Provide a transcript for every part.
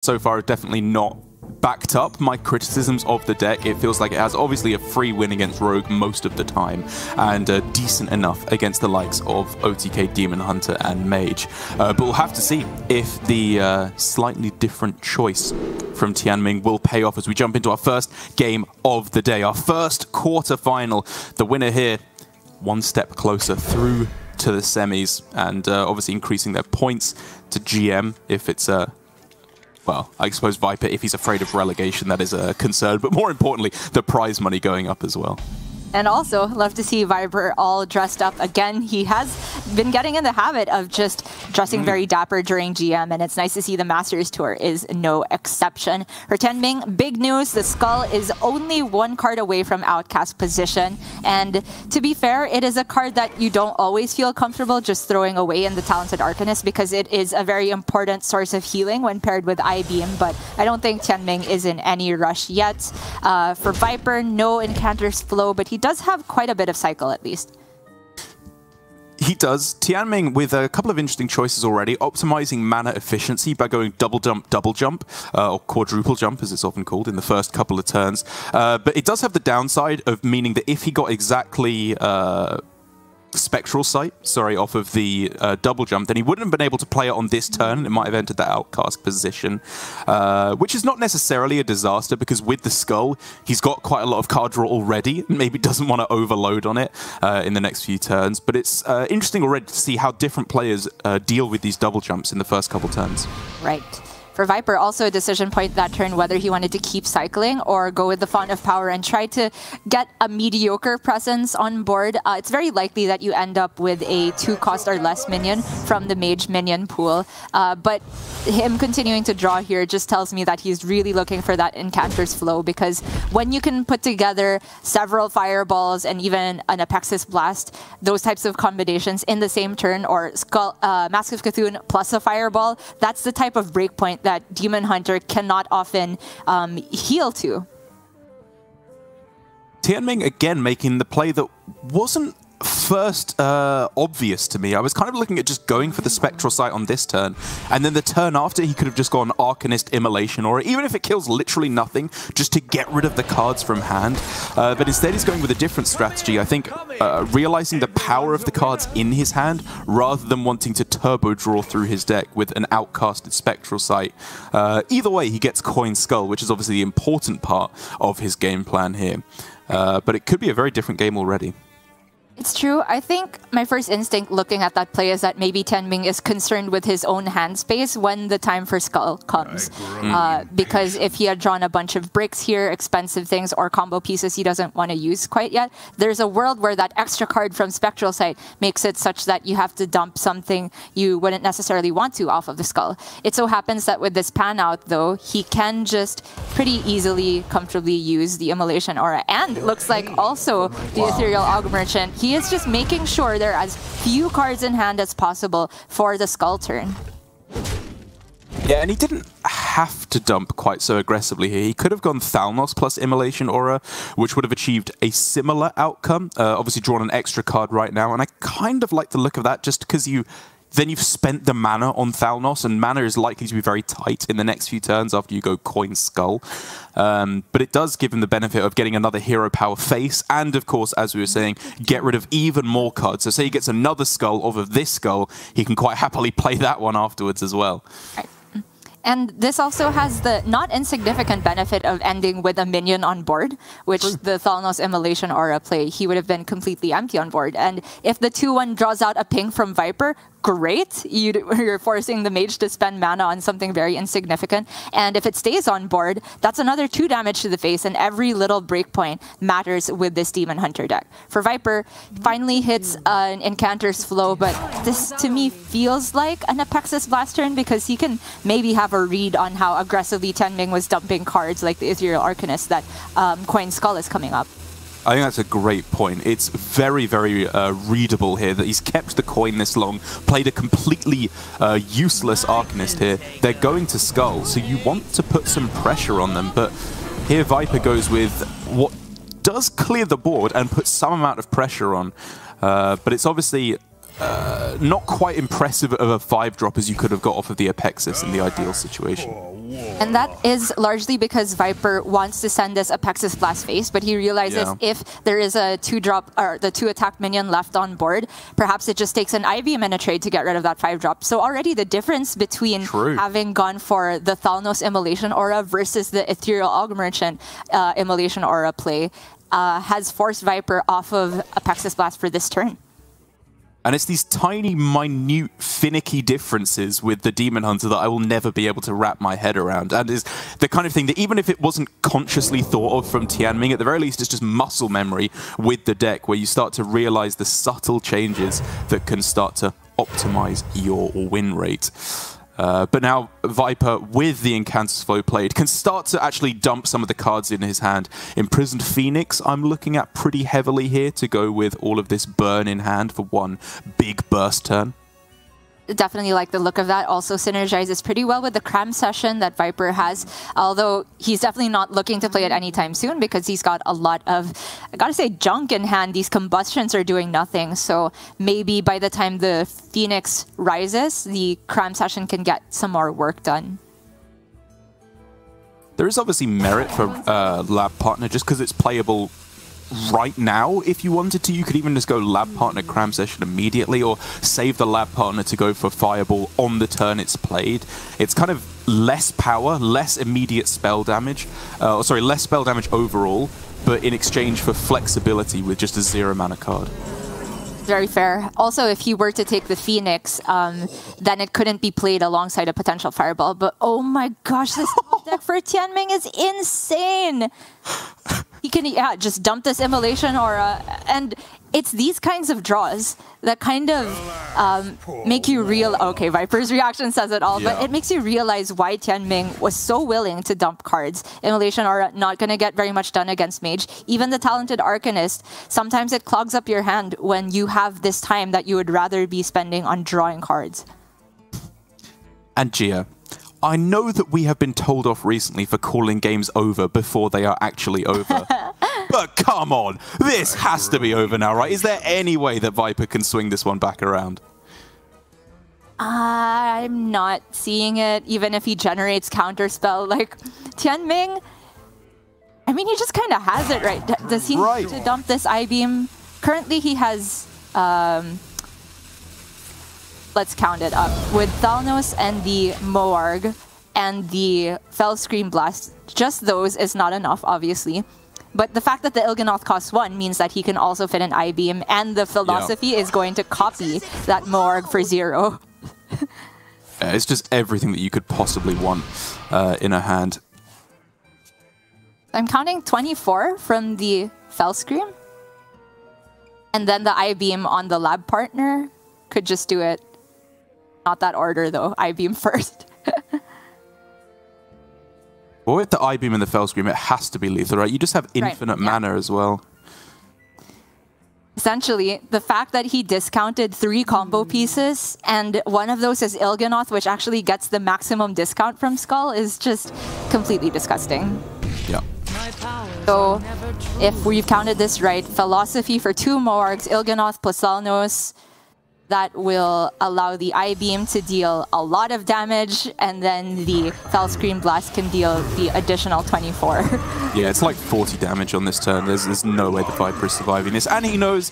so far have definitely not backed up my criticisms of the deck. It feels like it has obviously a free win against Rogue most of the time, and decent enough against the likes of OTK, Demon Hunter, and Mage. But we'll have to see if the slightly different choice from Tianming will pay off as we jump into our first game of the day, our first quarter-final. The winner here, one step closer through to the semis, and obviously increasing their points to GM if it's well, I suppose Viper, if he's afraid of relegation, that is a concern. But more importantly, the prize money going up as well. And also, love to see Viper all dressed up again. He has been getting in the habit of just dressing very dapper during GM, and it's nice to see the Masters Tour is no exception. For Tianming, big news, the Skull is only one card away from Outcast position. And to be fair, it is a card that you don't always feel comfortable just throwing away in the Talented Arcanist, because it is a very important source of healing when paired with I-Beam. But I don't think Tianming is in any rush yet. For Viper, no Incanter's Flow, but he does have quite a bit of cycle at least. He does. Tianming with a couple of interesting choices already, optimizing mana efficiency by going double jump, or quadruple jump as it's often called in the first couple of turns. But it does have the downside of meaning that if he got exactly Spectral Sight, off of the double jump, then he wouldn't have been able to play it on this turn. It might have entered that outcast position, which is not necessarily a disaster, because with the Skull, he's got quite a lot of card draw already, and maybe doesn't want to overload on it in the next few turns. But it's interesting already to see how different players deal with these double jumps in the first couple turns. Right. For Viper, also a decision point that turn whether he wanted to keep cycling or go with the Font of Power and try to get a mediocre presence on board. It's very likely that you end up with a 2-cost or less minion from the Mage minion pool. But him continuing to draw here just tells me that he's really looking for that Incanter's Flow, because when you can put together several Fireballs and even an Apexis Blast, those types of combinations in the same turn, or Skull, Mask of Cthulhu plus a Fireball, that's the type of breakpoint that Demon Hunter cannot often heal to. Tianming again making the play that wasn't first obvious to me. I was kind of looking at just going for the Spectral Sight on this turn, and then the turn after he could have just gone Arcanist, Immolation, or even if it kills literally nothing, just to get rid of the cards from hand. But instead he's going with a different strategy. I think realizing the power of the cards in his hand, rather than wanting to turbo draw through his deck with an outcasted Spectral Sight. Either way, he gets Coin Skull, which is obviously the important part of his game plan here. But it could be a very different game already. It's true. I think my first instinct looking at that play is that maybe Tianming is concerned with his own hand space when the time for Skull comes. Because if he had drawn a bunch of bricks here, expensive things, or combo pieces he doesn't want to use quite yet, there's a world where that extra card from Spectral Sight makes it such that you have to dump something you wouldn't necessarily want to off of the Skull. It so happens that with this pan out, though, he can just pretty easily, comfortably use the Immolation Aura. And looks like also the Ethereal Aug Merchant. He is just making sure there are as few cards in hand as possible for the Skull turn. Yeah, and he didn't have to dump quite so aggressively here. He could have gone Thalnos plus Immolation Aura, which would have achieved a similar outcome. Obviously drawn an extra card right now, and I kind of like the look of that just because then you've spent the mana on Thalnos, and mana is likely to be very tight in the next few turns after you go Coin Skull. But it does give him the benefit of getting another hero power face, and of course, as we were saying, get rid of even more cards. So say he gets another Skull off of this Skull, he can quite happily play that one afterwards as well. Right. And this also has the not insignificant benefit of ending with a minion on board, which the Thalnos Immolation Aura play, he would have been completely empty on board. And if the 2-1 draws out a ping from Viper, great. You're forcing the Mage to spend mana on something very insignificant. And if it stays on board, that's another 2 damage to the face, and every little breakpoint matters with this Demon Hunter deck. For Viper, finally hits an Incanter's Flow, but this to me feels like an Apexis Blast turn, because he can maybe have a read on how aggressively Tianming was dumping cards like the Ethereal Arcanist that Coin Skull is coming up. I think that's a great point. It's very, very readable here that he's kept the coin this long, played a completely useless Arcanist here. They're going to Skull, so you want to put some pressure on them, but here Viper goes with what does clear the board and put some amount of pressure on. But it's obviously not quite impressive of a 5-drop as you could have got off of the Apexis in the ideal situation. And that is largely because Viper wants to send this Apexis Blast face, but he realizes if there is a 2-drop or the 2-attack minion left on board, perhaps it just takes an I-Beam and a trade to get rid of that 5-drop. So already the difference between having gone for the Thalnos Immolation Aura versus the Ethereal Aug Merchant Immolation Aura play has forced Viper off of Apexis Blast for this turn. And it's these tiny, minute, finicky differences with the Demon Hunter that I will never be able to wrap my head around. And is the kind of thing that even if it wasn't consciously thought of from Tianming, at the very least it's just muscle memory with the deck where you start to realize the subtle changes that can start to optimize your win rate. But now Viper, with the Incantus Flow played, can start to actually dump some of the cards in his hand. Imprisoned Phoenix, I'm looking at pretty heavily here to go with all of this burn in hand for one big burst turn. Definitely like the look of that. Also synergizes pretty well with the Cram Session that Viper has, although he's definitely not looking to play it anytime soon because he's got a lot of, I gotta say, junk in hand. These combustions are doing nothing, so maybe by the time the Phoenix rises, the Cram Session can get some more work done. There is obviously merit for Lab Partner just because it's playable right now. If you wanted to, you could even just go Lab Partner Cram Session immediately or save the Lab Partner to go for Fireball on the turn it's played. It's kind of less power, less immediate spell damage, less spell damage overall, but in exchange for flexibility with just a 0-mana card. Very fair. Also, if he were to take the Phoenix, then it couldn't be played alongside a potential Fireball. But oh my gosh, this deck for Tianming is insane! He can, just dump this Immolation Aura, and it's these kinds of draws that kind of make you okay, Viper's reaction says it all, but it makes you realize why Tianming was so willing to dump cards. Immolation Aura not going to get very much done against Mage. Even the Talented Arcanist, sometimes it clogs up your hand when you have this time that you would rather be spending on drawing cards. And Gia, I know that we have been told off recently for calling games over before they are actually over. But come on, this has to be over now, right? Is there any way that Viper can swing this one back around? I'm not seeing it, even if he generates Counterspell. Like, Tianming, I mean, he just kind of has it, right? Does he need to dump this I-Beam? Currently, he has... let's count it up. With Thalnos and the Moarg and the Fell Scream Blast, just those is not enough, obviously. But the fact that the Il'gynoth costs 1 means that he can also fit an I-Beam, and the philosophy is going to copy that Moarg for 0. It's just everything that you could possibly want in a hand. I'm counting 24 from the Fell Scream. And then the I-Beam on the Lab Partner could just do it. Not that order, though. I-Beam first. Well, with the I-Beam and the Fell Scream, it has to be lethal, right? You just have infinite mana as well. Essentially, the fact that he discounted 3 combo pieces, and one of those is Il'gynoth, which actually gets the maximum discount from Skull, is just completely disgusting. Yeah. So, if we've counted this right, Philosophy for 2 Moargs, Il'gynoth plus Thalnos, that will allow the I-Beam to deal a lot of damage, and then the Fell Scream Blast can deal the additional 24. Yeah, it's like 40 damage on this turn. There's no way the Viper is surviving this. And he knows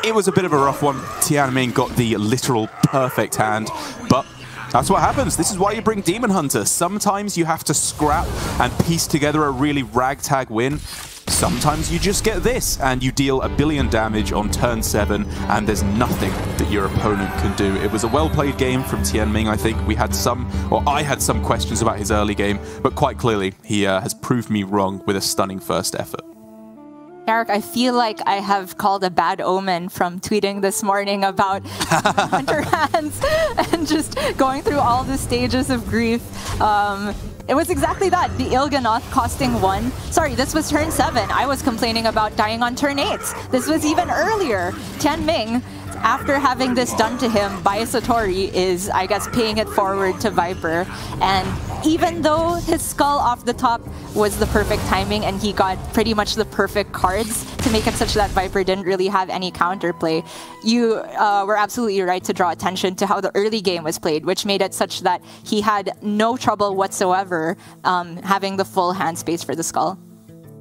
it was a bit of a rough one. Tianming got the literal perfect hand, but that's what happens. This is why you bring Demon Hunter. Sometimes you have to scrap and piece together a really ragtag win. Sometimes you just get this, and you deal 1 billion damage on turn 7, and there's nothing that your opponent can do. It was a well-played game from Tianming, I think. I had some questions about his early game, but quite clearly, he has proved me wrong with a stunning first effort. Eric, I feel like I have called a bad omen from tweeting this morning about Hunter hands and just going through all the stages of grief. It was exactly that. The Il'gynoth costing 1. Sorry, this was turn 7. I was complaining about dying on turn 8. This was even earlier. Tianming, after having this done to him by Satori, is, I guess, paying it forward to Viper. And even though his skull off the top was the perfect timing and he got pretty much the perfect cards to make it such that Viper didn't really have any counterplay, you were absolutely right to draw attention to how the early game was played, which made it such that he had no trouble whatsoever having the full hand space for the skull.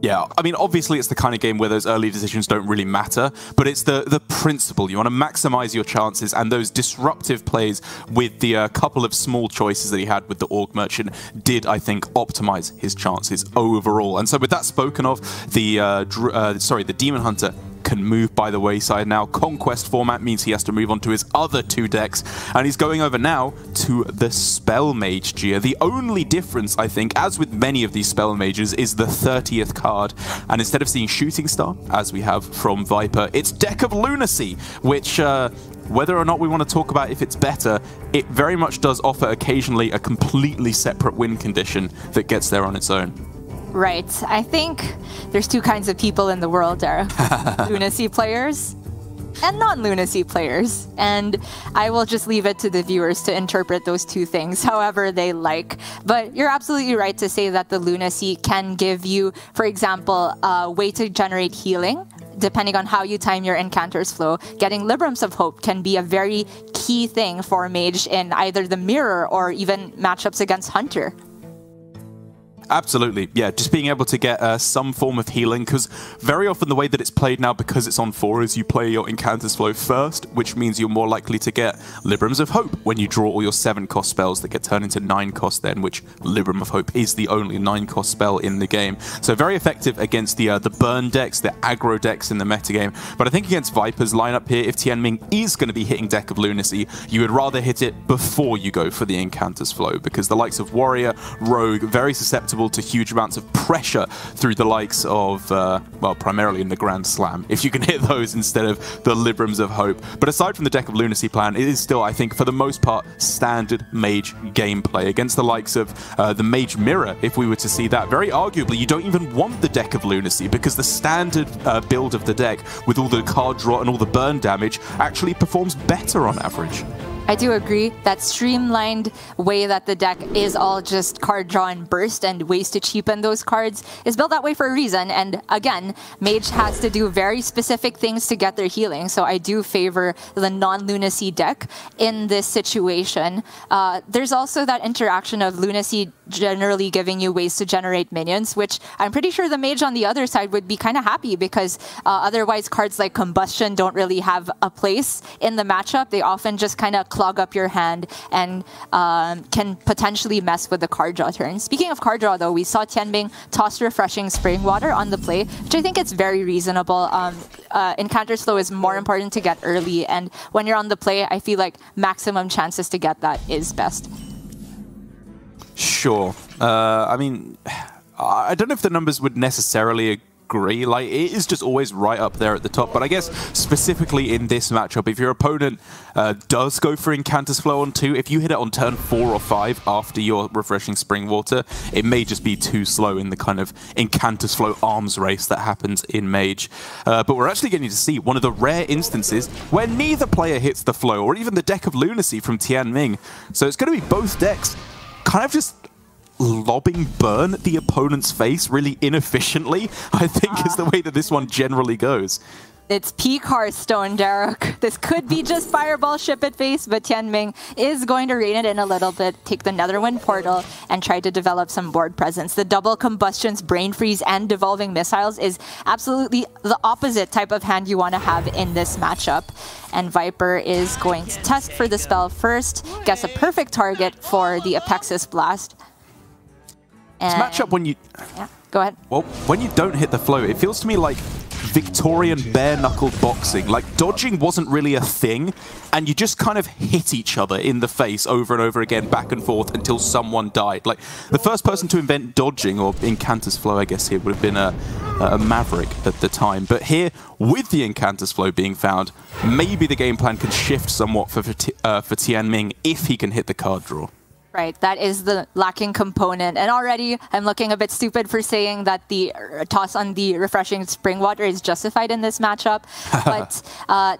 Yeah, I mean, obviously it's the kind of game where those early decisions don't really matter, but it's the principle. You want to maximize your chances, and those disruptive plays with the couple of small choices that he had with the Org Merchant did, I think, optimize his chances overall. And so with that spoken of, the Demon Hunter can move by the wayside now. Conquest format means he has to move on to his other 2 decks, and he's going over now to the Spell Mage Gia. The only difference, I think, as with many of these Spell Mages, is the 30th card, and instead of seeing Shooting Star, as we have from Viper, it's Deck of Lunacy, which whether or not we want to talk about if it's better, it very much does offer occasionally a completely separate win condition that gets there on its own. Right. I think there's 2 kinds of people in the world, Derek. Lunacy players and non-Lunacy players. And I will just leave it to the viewers to interpret those 2 things however they like. But you're absolutely right to say that the Lunacy can give you, for example, a way to generate healing. Depending on how you time your Incanter's flow, getting Librams of Hope can be a very key thing for Mage in either the Mirror or even matchups against Hunter. Absolutely, yeah, just being able to get some form of healing, because very often the way that it's played now, because it's on 4, is you play your Incanter's Flow first, which means you're more likely to get Librams of Hope when you draw all your 7-cost spells that get turned into 9-cost then, which Libram of Hope is the only 9-cost spell in the game. So very effective against the burn decks, the aggro decks in the metagame. But I think against Viper's lineup here, if Tianming is going to be hitting Deck of Lunacy, you would rather hit it before you go for the Incanter's Flow, because the likes of Warrior, Rogue, very susceptible to huge amounts of pressure through the likes of, well, primarily in the Grand Slam, if you can hit those instead of the Librams of Hope. But aside from the Deck of Lunacy plan, it is still, I think, for the most part, standard Mage gameplay against the likes of the Mage Mirror. If we were to see that, very arguably, you don't even want the Deck of Lunacy, because the standard build of the deck, with all the card draw and all the burn damage, actually performs better on average. I do agree. That streamlined way that the deck is all just card draw and burst and ways to cheapen those cards is built that way for a reason. And again, Mage has to do very specific things to get their healing. So I do favor the non-Lunacy deck in this situation. There's also that interaction of Lunacy generally giving you ways to generate minions, which I'm pretty sure the Mage on the other side would be kind of happy, because otherwise cards like Combustion don't really have a place in the matchup. They often just kind of clog up your hand and can potentially mess with the card draw turn. Speaking of card draw, though, we saw Tianming toss Refreshing Spring Water on the play, which I think it's very reasonable. Incanter's Flow is more important to get early, and when you're on the play, I feel like maximum chances to get that is best. Sure. I mean, I don't know if the numbers would necessarily agree. Like, it is just always right up there at the top. But I guess specifically in this matchup, if your opponent does go for Incanter's Flow on 2, if you hit it on turn 4 or 5 after your Refreshing Spring Water, it may just be too slow in the kind of Incanter's Flow arms race that happens in Mage. But we're actually getting to see one of the rare instances where neither player hits the flow, or even the Deck of Lunacy from Tianming. So it's going to be both decks kind of just lobbing burn at the opponent's face really inefficiently, I think is the way that this one generally goes. It's peak Hearthstone, Derek. This could be just Fireball Ship at face, but Tianming is going to rein it in a little bit, take the Netherwind Portal, and try to develop some board presence. The double combustions, Brain Freeze, and Devolving Missiles is absolutely the opposite type of hand you want to have in this matchup. And Viper is going to test for the spell first, gets a perfect target for the Apexis Blast. This matchup, when you... Yeah, go ahead. Well, when you don't hit the flow, it feels to me like Victorian bare-knuckled boxing. Like, dodging wasn't really a thing, and you just kind of hit each other in the face over and over again, back and forth, until someone died. Like, the first person to invent dodging, or Incanter's Flow, I guess here, would have been a Maverick at the time. But here, with the Incanter's Flow being found, maybe the game plan can shift somewhat for Tianming if he can hit the card draw. Right, that is the lacking component. And already, I'm looking a bit stupid for saying that the toss on the refreshing spring water is justified in this matchup. But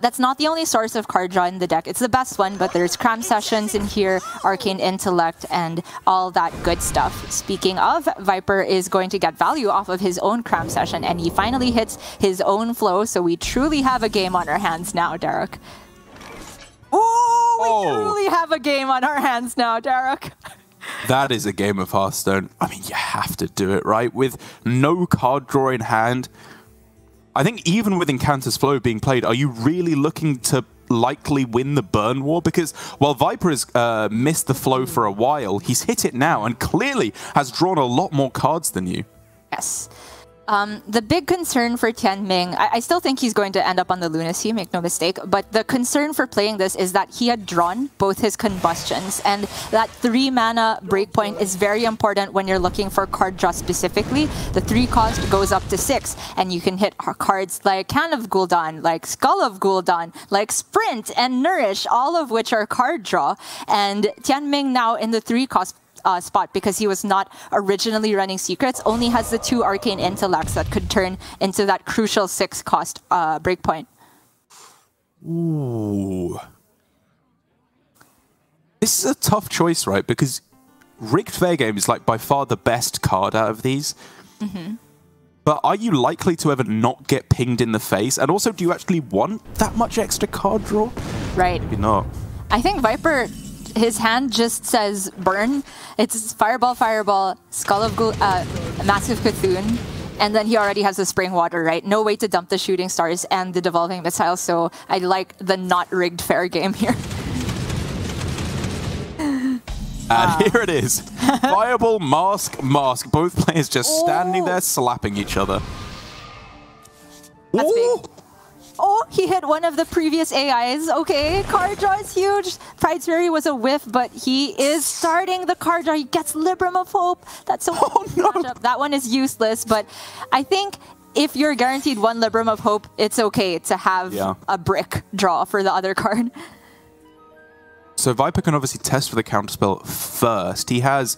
that's not the only source of card draw in the deck. It's the best one, but there's Cram Sessions in here, Arcane Intellect, and all that good stuff. Speaking of, Viper is going to get value off of his own Cram Session, and he finally hits his own flow, so we truly have a game on our hands now, Derek. Oh, we truly have a game on our hands now, Derek. That is a game of Hearthstone. I mean, you have to do it, right? With no card draw in hand. I think even with Encounters Flow being played, are you really looking to likely win the Burn War? Because while Viper has missed the flow for a while, he's hit it now and clearly has drawn a lot more cards than you. Yes. The big concern for Tianming, I still think he's going to end up on the Lunacy, make no mistake, but the concern for playing this is that he had drawn both his combustions, and that 3-mana breakpoint is very important when you're looking for card draw specifically. The 3 cost goes up to 6, and you can hit cards like Can of Gul'dan, like Skull of Gul'dan, like Sprint and Nourish, all of which are card draw, and Tianming now in the 3 cost spot, because he was not originally running Secrets, only has the 2 Arcane Intellects that could turn into that crucial 6 cost breakpoint. Ooh. This is a tough choice, right? Because Rigged Fair Game is like by far the best card out of these. But are you likely to ever not get pinged in the face? And also, do you actually want that much extra card draw? Right. Maybe not. I think Viper, his hand just says burn. It's Fireball, Fireball, Skull of Massive Cthulhu, and then he already has the Spring Water, right? No way to dump the Shooting Stars and the Devolving Missile, so I like the not rigged fair game here. And here it is. Fireball, Mask, Mask. Both players just standing there slapping each other. That's big. Oh, he hit one of the previous AIs. Okay, card draw is huge. Pride's Fury was a whiff, but he is starting the card draw. He gets Libram of Hope. That's a matchup. That one is useless, but I think if you're guaranteed 1 Libram of Hope, it's okay to have a brick draw for the other card. So Viper can obviously test for the counterspell first. He has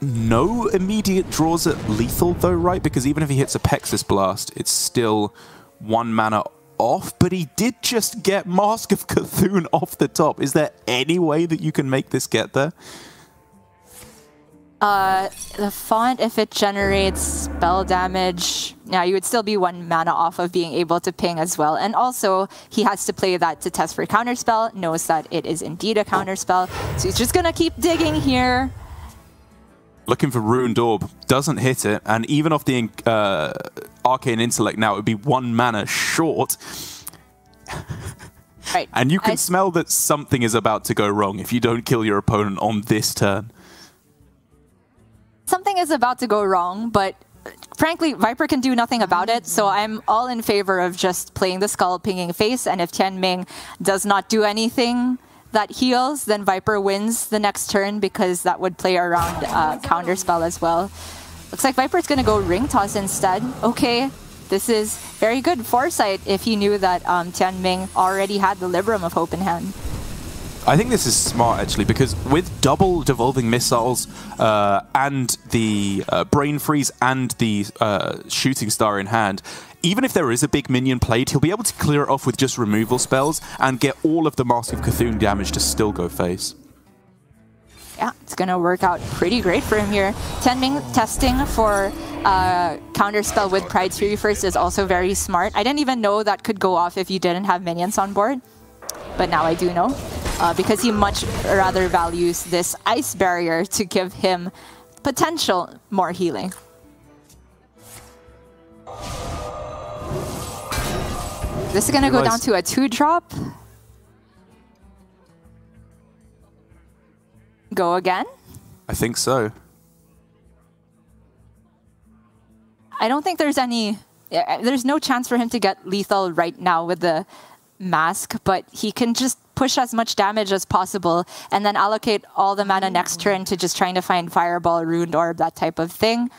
no immediate draws at lethal though, right? Because even if he hits a Pexis Blast, it's still 1 mana off, but he did just get Mask of Cthulhu off the top. Is there any way that you can make this get there? The font, if it generates spell damage, now you would still be 1 mana off of being able to ping as well. And also, he has to play that to test for counterspell, knows that it is indeed a counterspell. So he's just gonna keep digging here. Looking for Ruined Orb, doesn't hit it, and even off the Arcane Intellect now, it would be 1 mana short. Right. And you can smell that something is about to go wrong if you don't kill your opponent on this turn. Something is about to go wrong, but frankly, Viper can do nothing about it, so I'm all in favor of just playing the Skull pinging face, and if Tianming does not do anything that heals, then Viper wins the next turn, because that would play around counterspell as well. Looks like Viper's going to go Ring Toss instead. Okay, this is very good foresight if he knew that Tianming already had the Libram of Hope in hand. I think this is smart, actually, because with double Devolving Missiles and the Brain Freeze and the Shooting Star in hand, even if there is a big minion played, he'll be able to clear it off with just removal spells and get all of the Mask of Cthulhu damage to still go face. Yeah, it's going to work out pretty great for him here. Tianming testing for counterspell with Pride's Fury first is also very smart. I didn't even know that could go off if you didn't have minions on board, but now I do know. Because he much rather values this ice barrier to give him potential more healing. This is going to go down to a 2-drop. Go again? I think so. I don't think there's any... There's no chance for him to get lethal right now with the Mask, but he can just push as much damage as possible and then allocate all the mana next turn to just trying to find Fireball, Ruined Orb, that type of thing.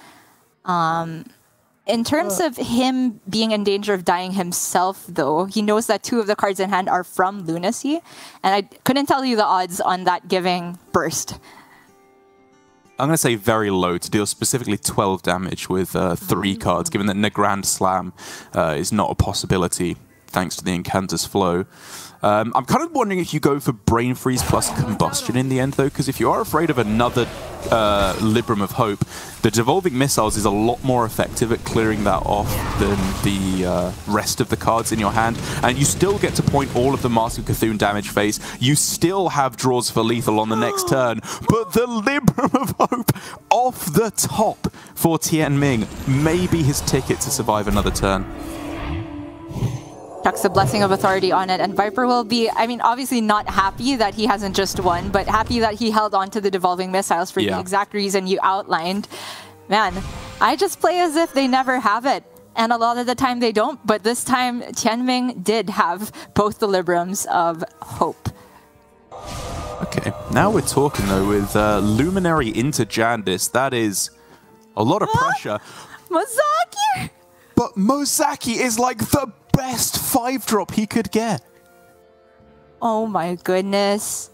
In terms of him being in danger of dying himself, though, he knows that 2 of the cards in hand are from Lunacy, and I couldn't tell you the odds on that giving burst. I'm going to say very low to deal specifically 12 damage with 3 cards, given that Nagrand Slam is not a possibility thanks to the Incantus Flow. I'm kind of wondering if you go for Brain Freeze plus Combustion in the end, though, because if you are afraid of another Libram of Hope, the Devolving Missiles is a lot more effective at clearing that off than the rest of the cards in your hand, and you still get to point all of the Mask of Cthulhu damage phase. You still have draws for lethal on the next turn, but the Libram of Hope off the top for Tianming may be his ticket to survive another turn. Chucks the Blessing of Authority on it, and Viper will be, I mean, obviously not happy that he hasn't just won, but happy that he held on to the Devolving Missiles for the exact reason you outlined. Man, I just play as if they never have it, and a lot of the time they don't, but this time Tianming did have both the Librams of Hope. Okay, now we're talking, though, with Luminary into Jandis. That is a lot of pressure. Mozaki! But Mozaki is like the best 5-drop he could get. Oh my goodness.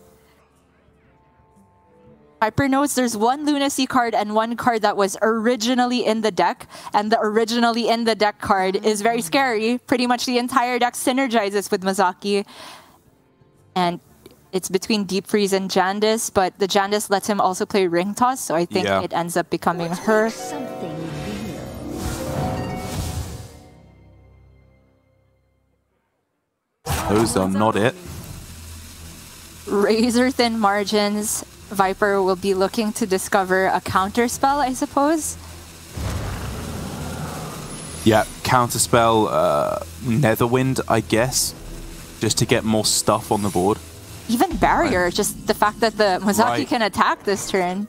Viper knows there's 1 Lunacy card and 1 card that was originally in the deck, and the originally in the deck card is very scary. Pretty much the entire deck synergizes with Mozaki. And it's between Deep Freeze and Jandis, but the Jandis lets him also play Ring Toss, so I think it ends up becoming her. Those are not it. Razor thin margins. Viper will be looking to discover a counter spell, I suppose. Yeah, counter spell, Netherwind, I guess, just to get more stuff on the board. Even Barrier, just the fact that the Mozaki can attack this turn.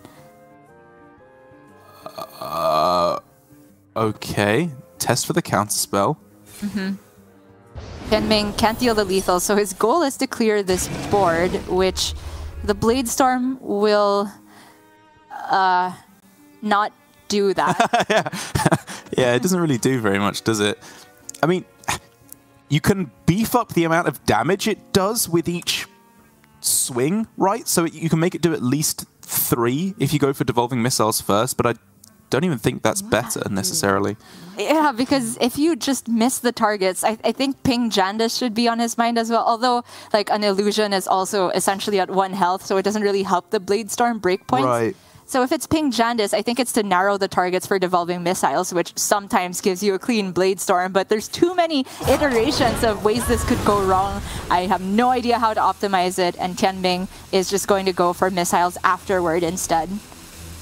Okay, test for the counter spell. Tianming can't deal the lethal, so his goal is to clear this board, which the Blade Storm will not do that. Yeah, it doesn't really do very much, does it? I mean, you can beef up the amount of damage it does with each swing, right? So you can make it do at least 3 if you go for Devolving Missiles first, but I don't even think that's better necessarily. Yeah, because if you just miss the targets, I think Ping Jandis should be on his mind as well. Although, like, an illusion is also essentially at 1 health, so it doesn't really help the Blade Storm breakpoints. Right. So if it's Ping Jandis, I think it's to narrow the targets for Devolving Missiles, which sometimes gives you a clean Blade Storm, but there's too many iterations of ways this could go wrong. I have no idea how to optimize it, and Tianming is just going to go for missiles afterward instead.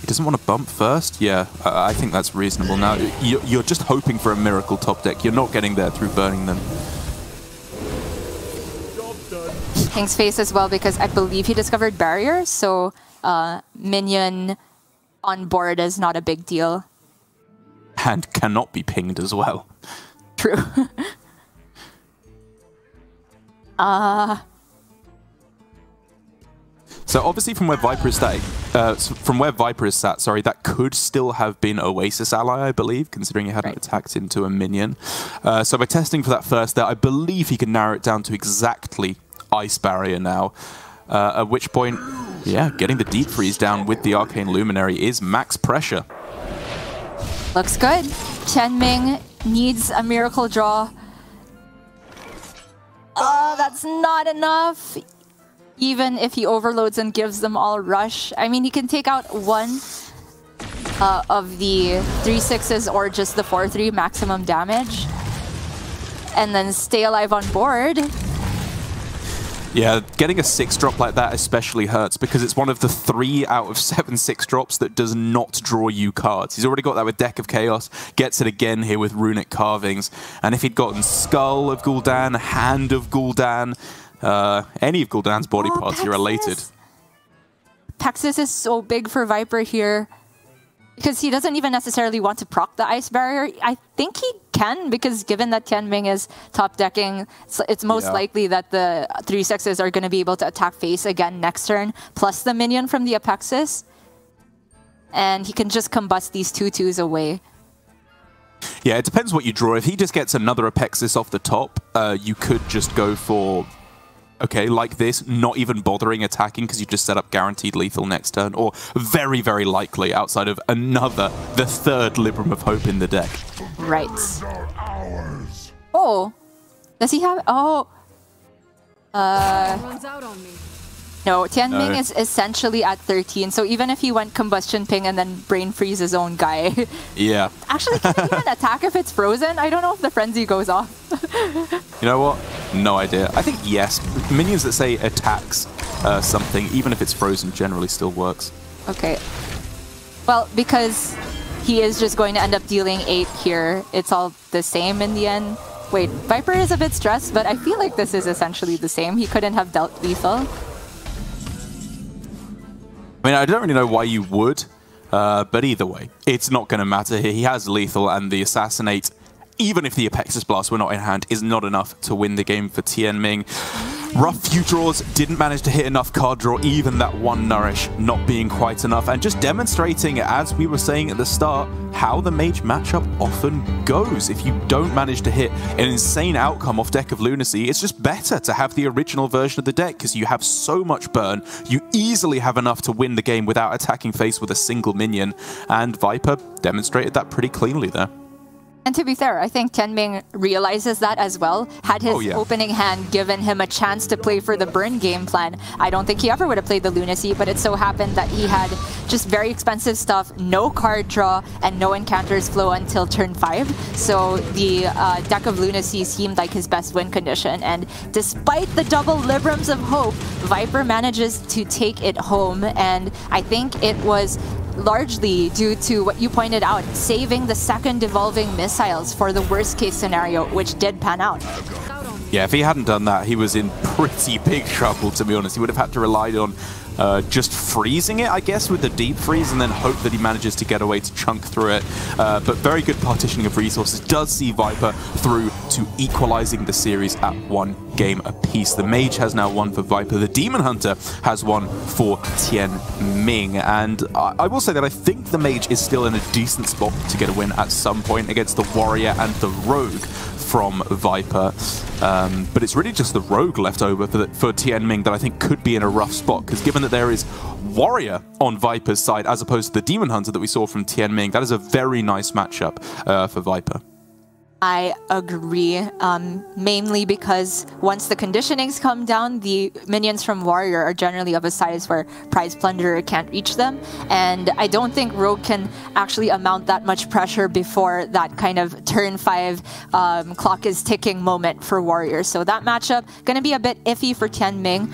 He doesn't want to bump first? Yeah, I think that's reasonable. Now, you're just hoping for a miracle top deck. You're not getting there through burning them. King's Face as well, because I believe he discovered Barrier, so minion on board is not a big deal. And cannot be pinged as well. True. So obviously from where Viper is sat, that could still have been Oasis ally, I believe, considering he hadn't attacked into a minion. So by testing for that first there, I believe he can narrow it down to exactly Ice Barrier now. At which point, yeah, getting the Deep Freeze down with the Arcane Luminary is max pressure. Looks good. Tianming needs a miracle draw. Oh, that's not enough. Even if he overloads and gives them all rush. I mean, he can take out 1 of the 3/6s or just the 4/3 maximum damage. And then stay alive on board. Yeah, getting a 6-drop like that especially hurts because it's one of the 3 out of 7 6-drops that does not draw you cards. He's already got that with Deck of Chaos, gets it again here with Runic Carvings. And if he'd gotten Skull of Gul'dan, Hand of Gul'dan, any of Gul'dan's body parts, you're elated. Pexis is so big for Viper here. Because he doesn't even necessarily want to proc the Ice Barrier. I think he can, because given that Tianming is top decking, it's most likely that the 3/6s are going to be able to attack face again next turn, plus the minion from the Apexis. And he can just combust these 2/2s away. Yeah, it depends what you draw. If he just gets another Apexis off the top, you could just go for, okay, like this, not even bothering attacking because you just set up guaranteed lethal next turn, or very, very likely outside of the third Libram of Hope in the deck. Right. Oh, does he have, oh. No, Tianming is essentially at 13, so even if he went Combustion Ping and then Brain Freeze his own guy... Yeah. Actually, can it even attack if it's frozen? I don't know if the Frenzy goes off. You know what? No idea. I think yes. Minions that say attacks something, even if it's frozen, generally still works. Okay. Well, because he is just going to end up dealing 8 here, it's all the same in the end. Wait, Viper is a bit stressed, but I feel like this is essentially the same. He couldn't have dealt lethal. I mean, I don't really know why you would, but either way, it's not going to matter here. He has lethal, and the Assassinate, even if the Apexis Blast were not in hand, is not enough to win the game for Tianming. Rough few draws, didn't manage to hit enough card draw, even that one Nourish not being quite enough, and just demonstrating, as we were saying at the start, how the Mage matchup often goes. If you don't manage to hit an insane outcome off Deck of Lunacy, it's just better to have the original version of the deck, because you have so much burn, you easily have enough to win the game without attacking face with a single minion, and Viper demonstrated that pretty cleanly there. And to be fair, I think Tianming realizes that as well. Had his opening hand given him a chance to play for the burn game plan, I don't think he ever would have played the Lunacy, but it so happened that he had just very expensive stuff, no card draw, and no encounters flow until turn 5. So the Deck of Lunacy seemed like his best win condition, and despite the double Librams of Hope, Viper manages to take it home, and I think it was largely due to what you pointed out, saving the second evolving missiles for the worst case scenario, which did pan out. Yeah, if he hadn't done that, he was in pretty big trouble, to be honest. He would have had to rely on just freezing it, I guess, with the deep freeze, and then hope that he manages to get away to chunk through it. But very good partitioning of resources does see Viper through to equalizing the series at 1 game apiece. The Mage has now won for Viper. The Demon Hunter has won for Tianming. And I will say that I think the Mage is still in a decent spot to get a win at some point against the Warrior and the Rogue from Viper. But it's really just the Rogue left over for Tianming that I think could be in a rough spot, because given that there is Warrior on Viper's side as opposed to the Demon Hunter that we saw from Tianming, that is a very nice matchup for Viper. I agree, mainly because once the conditionings come down, the minions from Warrior are generally of a size where Prize Plunderer can't reach them, and I don't think Rogue can actually amount that much pressure before that kind of turn 5 clock is ticking moment for Warrior. So that matchup going to be a bit iffy for Tianming.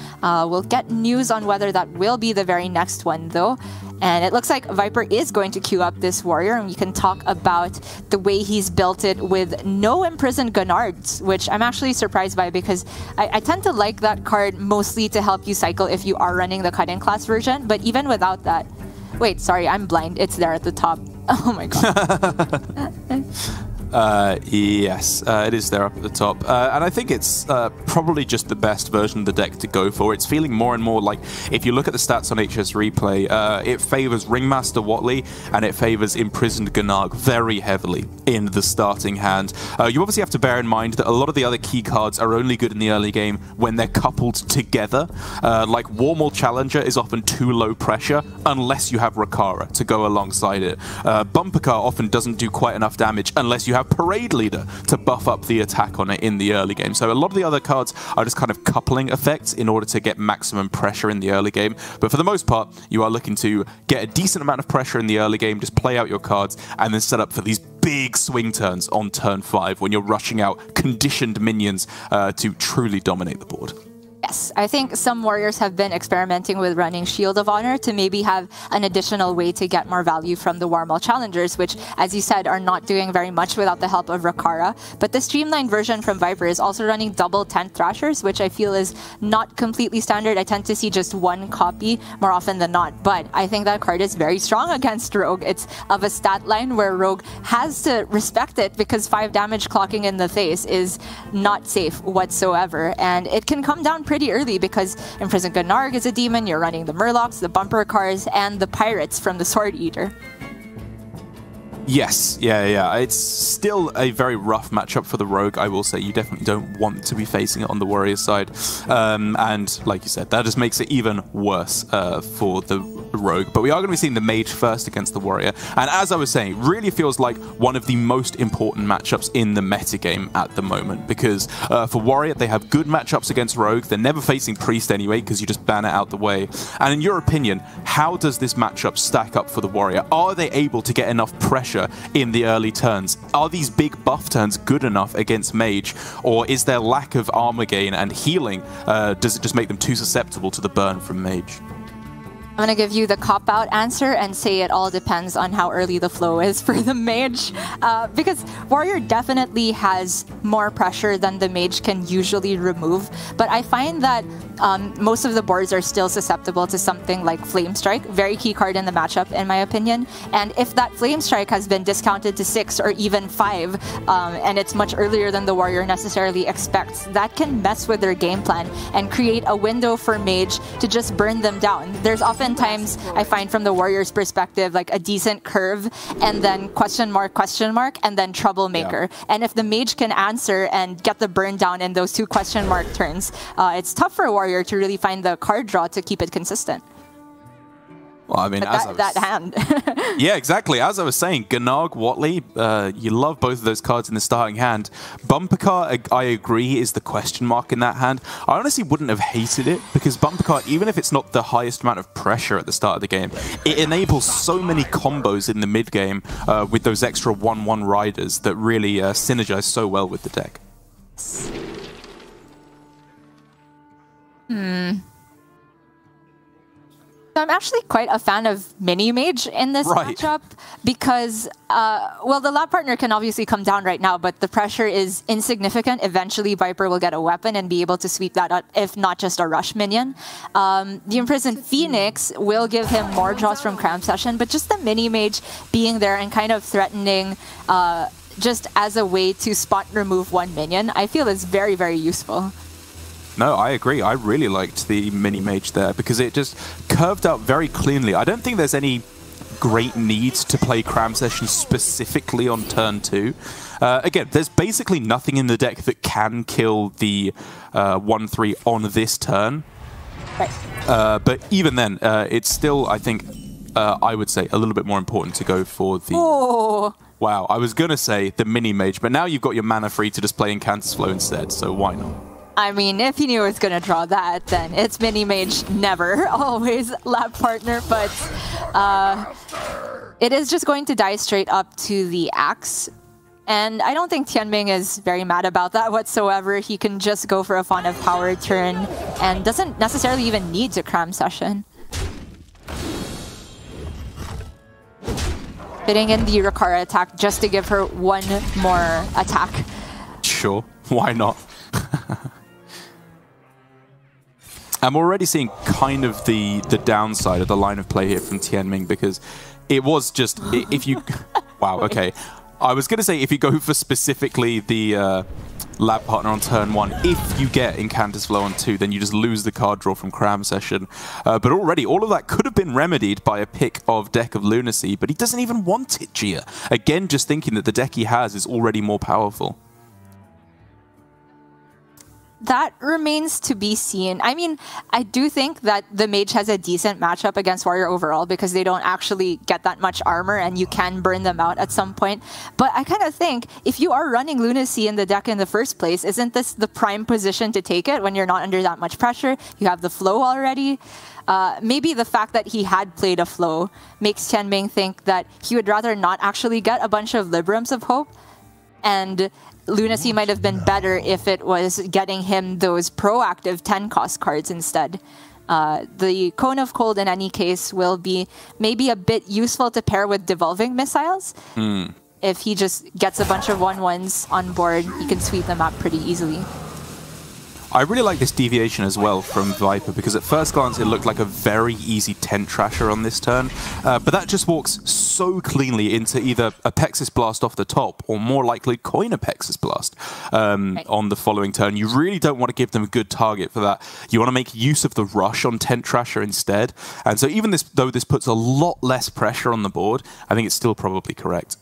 We'll get news on whether that will be the very next one, though. And it looks like Viper is going to queue up this Warrior, and we can talk about the way he's built it with no Imprisoned Gunards, which I'm actually surprised by, because I tend to like that card mostly to help you cycle if you are running the cut-in class version, but even without that... Wait, sorry, I'm blind. It's there at the top. Oh my god. Yes, it is there up at the top. And I think it's probably just the best version of the deck to go for. It's feeling more and more like, if you look at the stats on HS Replay, it favors Ringmaster Watley and it favors Imprisoned Gunarg very heavily in the starting hand. You obviously have to bear in mind that a lot of the other key cards are only good in the early game when they're coupled together. Like Warmaul Challenger is often too low pressure unless you have Rakara to go alongside it. Bumper Car often doesn't do quite enough damage unless you have Parade Leader to buff up the attack on it in the early game. So a lot of the other cards are just kind of coupling effects in order to get maximum pressure in the early game. But for the most part, you are looking to get a decent amount of pressure in the early game, just play out your cards, and then set up for these big swing turns on turn 5 when you're rushing out conditioned minions to truly dominate the board. Yes, I think some Warriors have been experimenting with running Shield of Honor to maybe have an additional way to get more value from the Warmaul Challengers, which, as you said, are not doing very much without the help of Rakara. But the streamlined version from Viper is also running double 10 Thrashers, which I feel is not completely standard. I tend to see just one copy more often than not, but I think that card is very strong against Rogue. It's of a stat line where Rogue has to respect it, because 5 damage clocking in the face is not safe whatsoever, and it can come down pretty early because Imprisoned Gunarg is a demon, you're running the Murlocs, the Bumper Cars, and the Pirates from the Sword Eater. Yes, yeah. It's still a very rough matchup for the Rogue, I will say. You definitely don't want to be facing it on the Warrior side. And like you said, that just makes it even worse for the Rogue. But we are going to be seeing the Mage first against the Warrior. And as I was saying, it really feels like one of the most important matchups in the metagame at the moment. Because for Warrior, they have good matchups against Rogue. They're never facing Priest anyway, because you just ban it out the way. And in your opinion, how does this matchup stack up for the Warrior? Are they able to get enough pressure in the early turns? Are these big buff turns good enough against Mage, or is there lack of armor gain and healing? Does it just make them too susceptible to the burn from Mage? I'm going to give you the cop-out answer and say it all depends on how early the flow is for the Mage. Because Warrior definitely has more pressure than the Mage can usually remove. But I find that most of the boards are still susceptible to something like Flame Strike. Very key card in the matchup, in my opinion. And if that Flame Strike has been discounted to 6 or even 5, and it's much earlier than the Warrior necessarily expects, that can mess with their game plan and create a window for Mage to just burn them down. There's often times I find from the Warrior's perspective like a decent curve and then question mark, and then Troublemaker. Yeah. And if the Mage can answer and get the burn down in those 2 question mark turns, it's tough for a Warrior to really find the card draw to keep it consistent. Well, I mean, that hand. Yeah, exactly. As I was saying, Gannarg, Watley, you love both of those cards in the starting hand. Bumper Car, I agree, is the question mark in that hand. I honestly wouldn't have hated it, because Bumper Car, even if it's not the highest amount of pressure at the start of the game, it enables so many combos in the mid game with those extra 1/1 riders that really synergize so well with the deck. I'm actually quite a fan of Mini Mage in this matchup because, well, the lab partner can obviously come down right now, but the pressure is insignificant. Eventually, Viper will get a weapon and be able to sweep that up, if not just a rush minion. The Imprisoned Phoenix will give him more draws from Cram Session, but just the Mini Mage being there and kind of threatening just as a way to spot remove 1 minion, I feel is very, very useful. No, I agree. I really liked the Mini Mage there because it just curved up very cleanly. I don't think there's any great need to play Cram Session specifically on turn 2. Again, there's basically nothing in the deck that can kill the 1/3 on this turn. Right. But even then, it's still, I think, I would say, a little bit more important to go for the... Oh. Wow, I was going to say the Mini Mage, but now you've got your mana free to just play Incantus Flow instead, so why not? I mean, if he knew he was going to draw that, then it's Mini Mage never, always lab partner, but it is just going to die straight up to the Axe. And I don't think Tianming is very mad about that whatsoever. He can just go for a Font of Power turn and doesn't necessarily even need to Cram Session. Fitting in the Rakara attack just to give her 1 more attack. Sure, why not? I'm already seeing kind of the downside of the line of play here from Tianming because it was just, if you... Wow, okay. I was going to say if you go for specifically the lab partner on turn 1, if you get Incantus Flow on 2, then you just lose the card draw from Cram Session. But already, all of that could have been remedied by a pick of Deck of Lunacy, but he doesn't even want it, Gia. Again, just thinking that the deck he has is already more powerful. That remains to be seen. I mean, I do think that the Mage has a decent matchup against Warrior overall because they don't actually get that much armor and you can burn them out at some point. But I kind of think if you are running Lunacy in the deck in the first place, isn't this the prime position to take it when you're not under that much pressure? You have the flow already. Maybe the fact that he had played a flow makes Tianming think that he would rather not actually get a bunch of Librams of Hope. And Lunacy might have been better if it was getting him those proactive 10-cost cards instead. The Cone of Cold, in any case, will be maybe a bit useful to pair with Devolving Missiles. If he just gets a bunch of 1/1s on board, he can sweep them up pretty easily. I really like this deviation as well from Viper because at first glance it looked like a very easy tent trasher on this turn, but that just walks so cleanly into either a Pexis Blast off the top or more likely coin a Pexis Blast on the following turn. You really don't want to give them a good target for that. You want to make use of the rush on tent trasher instead, and so even though this puts a lot less pressure on the board, I think it's still probably correct.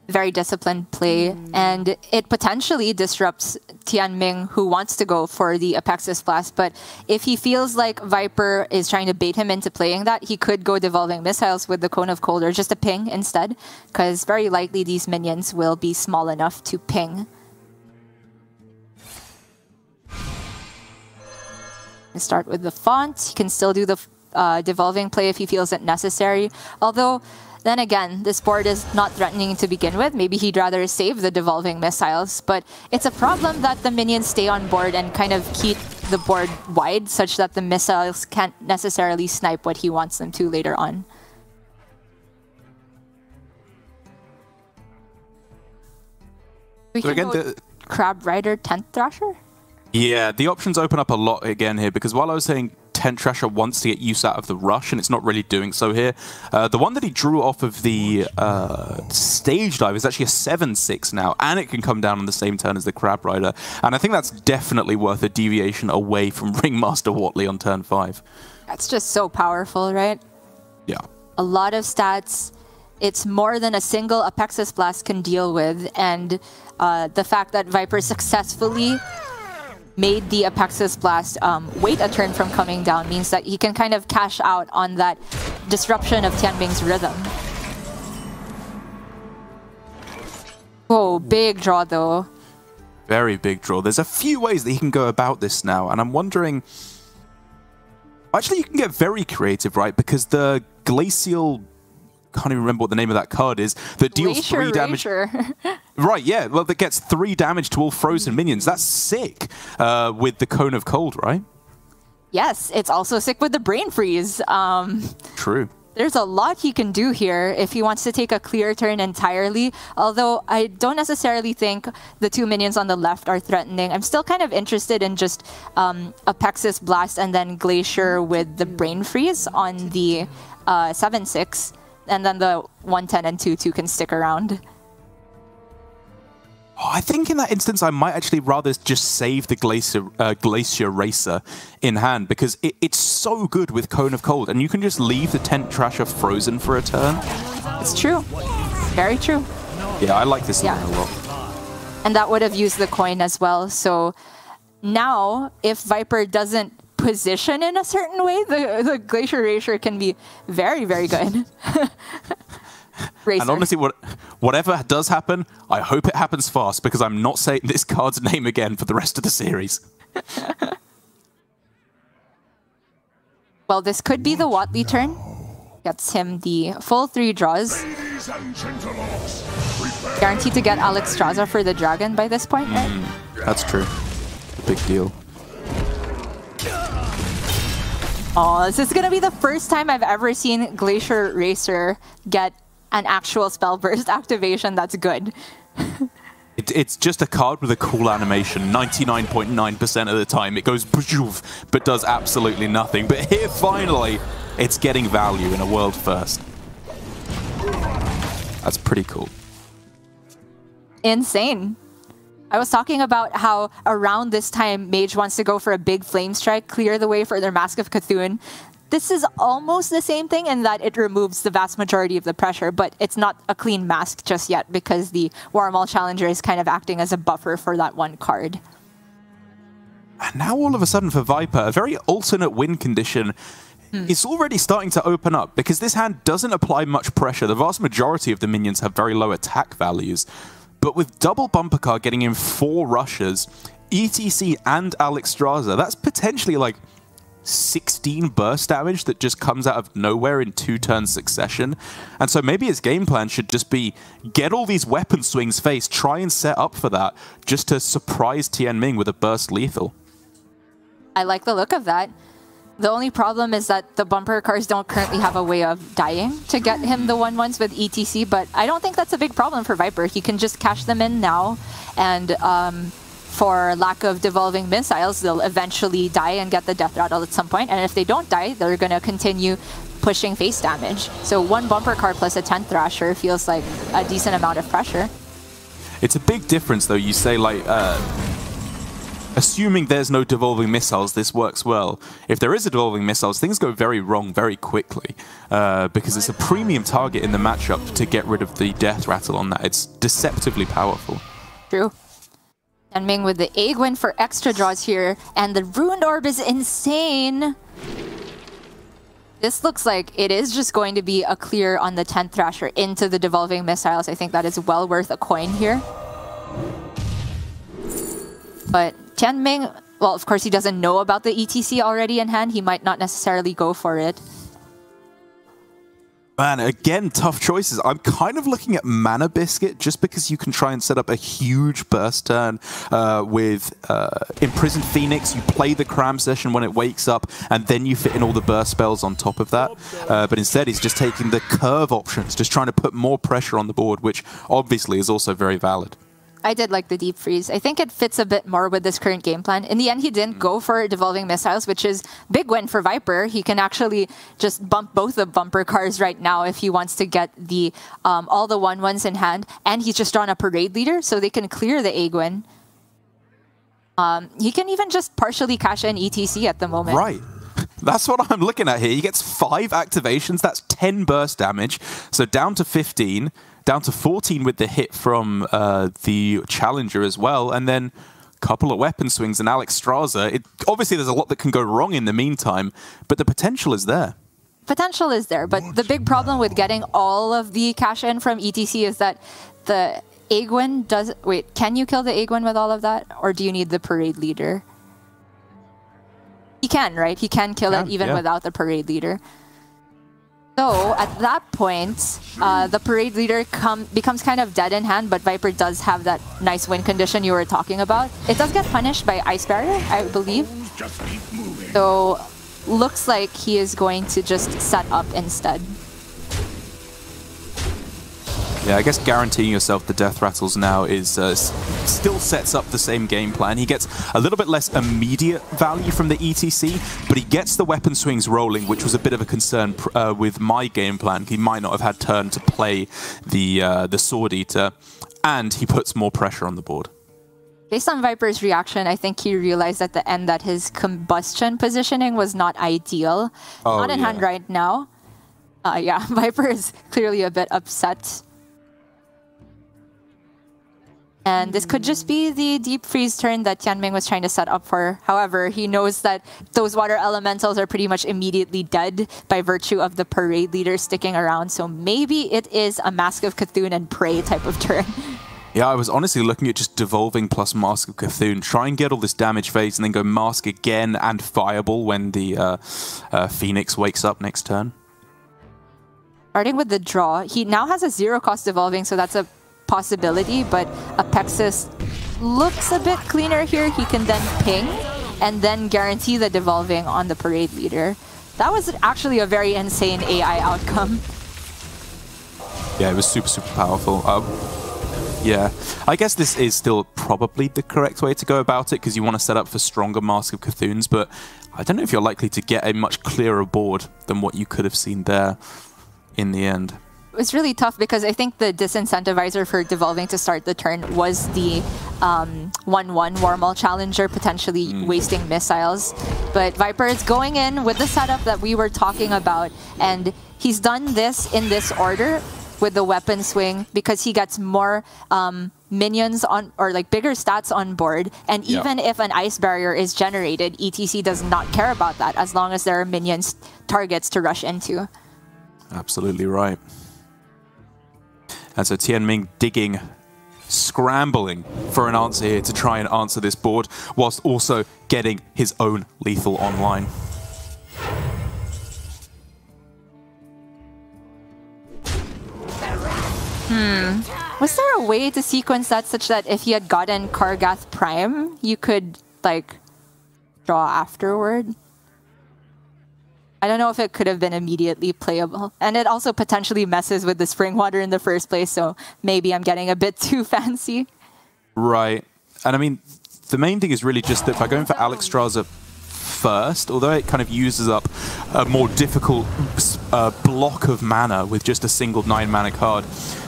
very disciplined play, and it potentially disrupts Tianming, who wants to go for the Apexis Blast. But if he feels like Viper is trying to bait him into playing that, he could go Devolving Missiles with the Cone of Cold or just a ping instead, because very likely these minions will be small enough to ping. Start with the font. He can still do the devolving play if he feels it necessary. Although, then again, this board is not threatening to begin with. Maybe he'd rather save the devolving missiles. But it's a problem that the minions stay on board and kind of keep the board wide such that the missiles can't necessarily snipe what he wants them to later on. We can go Crab Rider, Tent Thrasher? Yeah, the options open up a lot again here, because while I was saying Tent Thrasher wants to get use out of the rush, and it's not really doing so here, the one that he drew off of the Stage Dive is actually a 7/6 now, and it can come down on the same turn as the Crab Rider. And I think that's definitely worth a deviation away from Ringmaster Watley on turn 5. That's just so powerful, right? Yeah. A lot of stats. It's more than a single Apexis Blast can deal with, and the fact that Viper successfully made the Apexis Blast wait a turn from coming down means that he can kind of cash out on that disruption of Tianming's rhythm. Whoa, big draw though. Very big draw. There's a few ways that he can go about this now, and I'm wondering... Actually, you can get very creative, right? Because the Glacial... can't even remember what the name of that card is, that deals 3 damage. Right, yeah, well, that gets 3 damage to all frozen minions. That's sick with the Cone of Cold, right? Yes, it's also sick with the Brain Freeze. True. There's a lot he can do here if he wants to take a clear turn entirely, although I don't necessarily think the 2 minions on the left are threatening. I'm still kind of interested in just Apexis Blast and then Glacier with the Brain Freeze on the 7/6. And then the 110 and 2/2 can stick around. Oh, I think in that instance, I might actually rather just save the Glacier Racer in hand, because it's so good with Cone of Cold, and you can just leave the Tent Thrasher frozen for a turn. It's true. Very true. Yeah, I like this line a lot. And that would have used the coin as well. So now, if Viper doesn't position in a certain way, the Glacier Racer can be very, very good. And honestly, whatever does happen, I hope it happens fast, because I'm not saying this card's name again for the rest of the series. Well, this could be the Watley turn. Gets him the full 3 draws. Guaranteed to get Alexstrasza for the Dragon by this point, right? That's true. Big deal. Oh, this is going to be the first time I've ever seen Glacier Racer get an actual spell burst activation that's good. It's just a card with a cool animation. 99.9% of the time it goes but does absolutely nothing. But here, finally, it's getting value in a world first. That's pretty cool. Insane. I was talking about how around this time, Mage wants to go for a big Flame Strike, clear the way for their Mask of Cthulhu. This is almost the same thing in that it removes the vast majority of the pressure, but it's not a clean mask just yet, because the Warmaul Challenger is kind of acting as a buffer for that one card. And now all of a sudden for Viper, a very alternate win condition is already starting to open up, because this hand doesn't apply much pressure. The vast majority of the minions have very low attack values. But with double bumper card getting in 4 rushes, ETC and Alexstrasza, that's potentially like 16 burst damage that just comes out of nowhere in 2-turn succession. And so maybe his game plan should just be get all these weapon swings faced, try and set up for that, just to surprise Tianming with a burst lethal. I like the look of that. The only problem is that the bumper cars don't currently have a way of dying to get him the 1/1s with ETC, but I don't think that's a big problem for Viper. He can just cash them in now, and for lack of devolving missiles, they'll eventually die and get the death rattle at some point, and if they don't die, they're going to continue pushing face damage. So 1 bumper car plus a 10th Thrasher feels like a decent amount of pressure. It's a big difference, though. You say, like, assuming there's no devolving missiles, this works well. If there is a devolving missiles, things go very wrong very quickly because it's a premium target in the matchup to get rid of the death rattle on that. It's deceptively powerful. True. Tianming with the Aegwin for extra draws here, and the Ruined Orb is insane. This looks like it is just going to be a clear on the 10th Thrasher into the devolving missiles. I think that is well worth a coin here. But Tianming, well, of course, he doesn't know about the ETC already in hand. He might not necessarily go for it. Man, again, tough choices. I'm kind of looking at Mana Biscuit just because you can try and set up a huge burst turn with Imprisoned Phoenix. You play the Cram Session when it wakes up, and then you fit in all the burst spells on top of that. But instead, he's just taking the curve options, just trying to put more pressure on the board, which obviously is also very valid. I did like the Deep Freeze. I think it fits a bit more with this current game plan. In the end, he didn't go for devolving missiles, which is big win for Viper. He can actually just bump both the bumper cars right now if he wants to get the all the 1/1s in hand. And he's just drawn a Parade Leader, so they can clear the Aegwin. He can even just partially cash in ETC at the moment. Right. That's what I'm looking at here. He gets 5 activations. That's 10 burst damage. So down to 15. Down to 14 with the hit from the Challenger as well, and then a couple of weapon swings and Alex Straza. Obviously, there's a lot that can go wrong in the meantime, but the potential is there. Potential is there, but the big problem with getting all of the cash in from ETC is that the Aegwin does... Wait, can you kill the Aegwin with all of that? Or do you need the Parade Leader? He can, right? He can kill it even without the Parade Leader. So, at that point, the Parade Leader becomes kind of dead in hand, but Viper does have that nice win condition you were talking about. It does get punished by Ice Barrier, I believe. So, looks like he is going to just set up instead. Yeah, I guess guaranteeing yourself the death rattles now is still sets up the same game plan. He gets a little bit less immediate value from the ETC, but he gets the weapon swings rolling, which was a bit of a concern with my game plan. He might not have had turn to play the Sword Eater, and he puts more pressure on the board. Based on Viper's reaction, I think he realized at the end that his combustion positioning was not ideal. Not in hand right now. Yeah, Viper is clearly a bit upset. And this could just be the Deep Freeze turn that Tianming was trying to set up for. However, he knows that those water elementals are pretty much immediately dead by virtue of the Parade Leader sticking around. So maybe it is a Mask of Cthulhu and Prey type of turn. Yeah, I was honestly looking at just Devolving plus Mask of Cthulhu, try and get all this damage phase, and then go Mask again and Fireball when the Phoenix wakes up next turn. Starting with the draw, he now has a 0-cost Devolving, so that's a possibility, but Apexis looks a bit cleaner here. He can then ping and then guarantee the devolving on the Parade Leader. That was actually a very insane AI outcome. Yeah, it was super, super powerful. Yeah, I guess this is still probably the correct way to go about it because you want to set up for stronger Mask of Cthulhu's, but I don't know if you're likely to get a much clearer board than what you could have seen there in the end. It was really tough because I think the disincentivizer for devolving to start the turn was the 1/1 Warmaul Challenger, potentially wasting missiles. But Viper is going in with the setup that we were talking about, and he's done this in this order with the weapon swing because he gets more minions on, or like bigger stats on board, and even if an ice barrier is generated, ETC does not care about that as long as there are minions targets to rush into. Absolutely right. And so Tianming digging, scrambling for an answer here to try and answer this board, whilst also getting his own lethal online. Was there a way to sequence that such that if he had gotten Kargath Prime, you could, like, draw afterward? I don't know if it could have been immediately playable. And it also potentially messes with the Spring Water in the first place, so maybe I'm getting a bit too fancy. Right. And I mean, the main thing is really just that by going for Alex Straza first, although it kind of uses up a more difficult block of mana with just a single 9-mana card,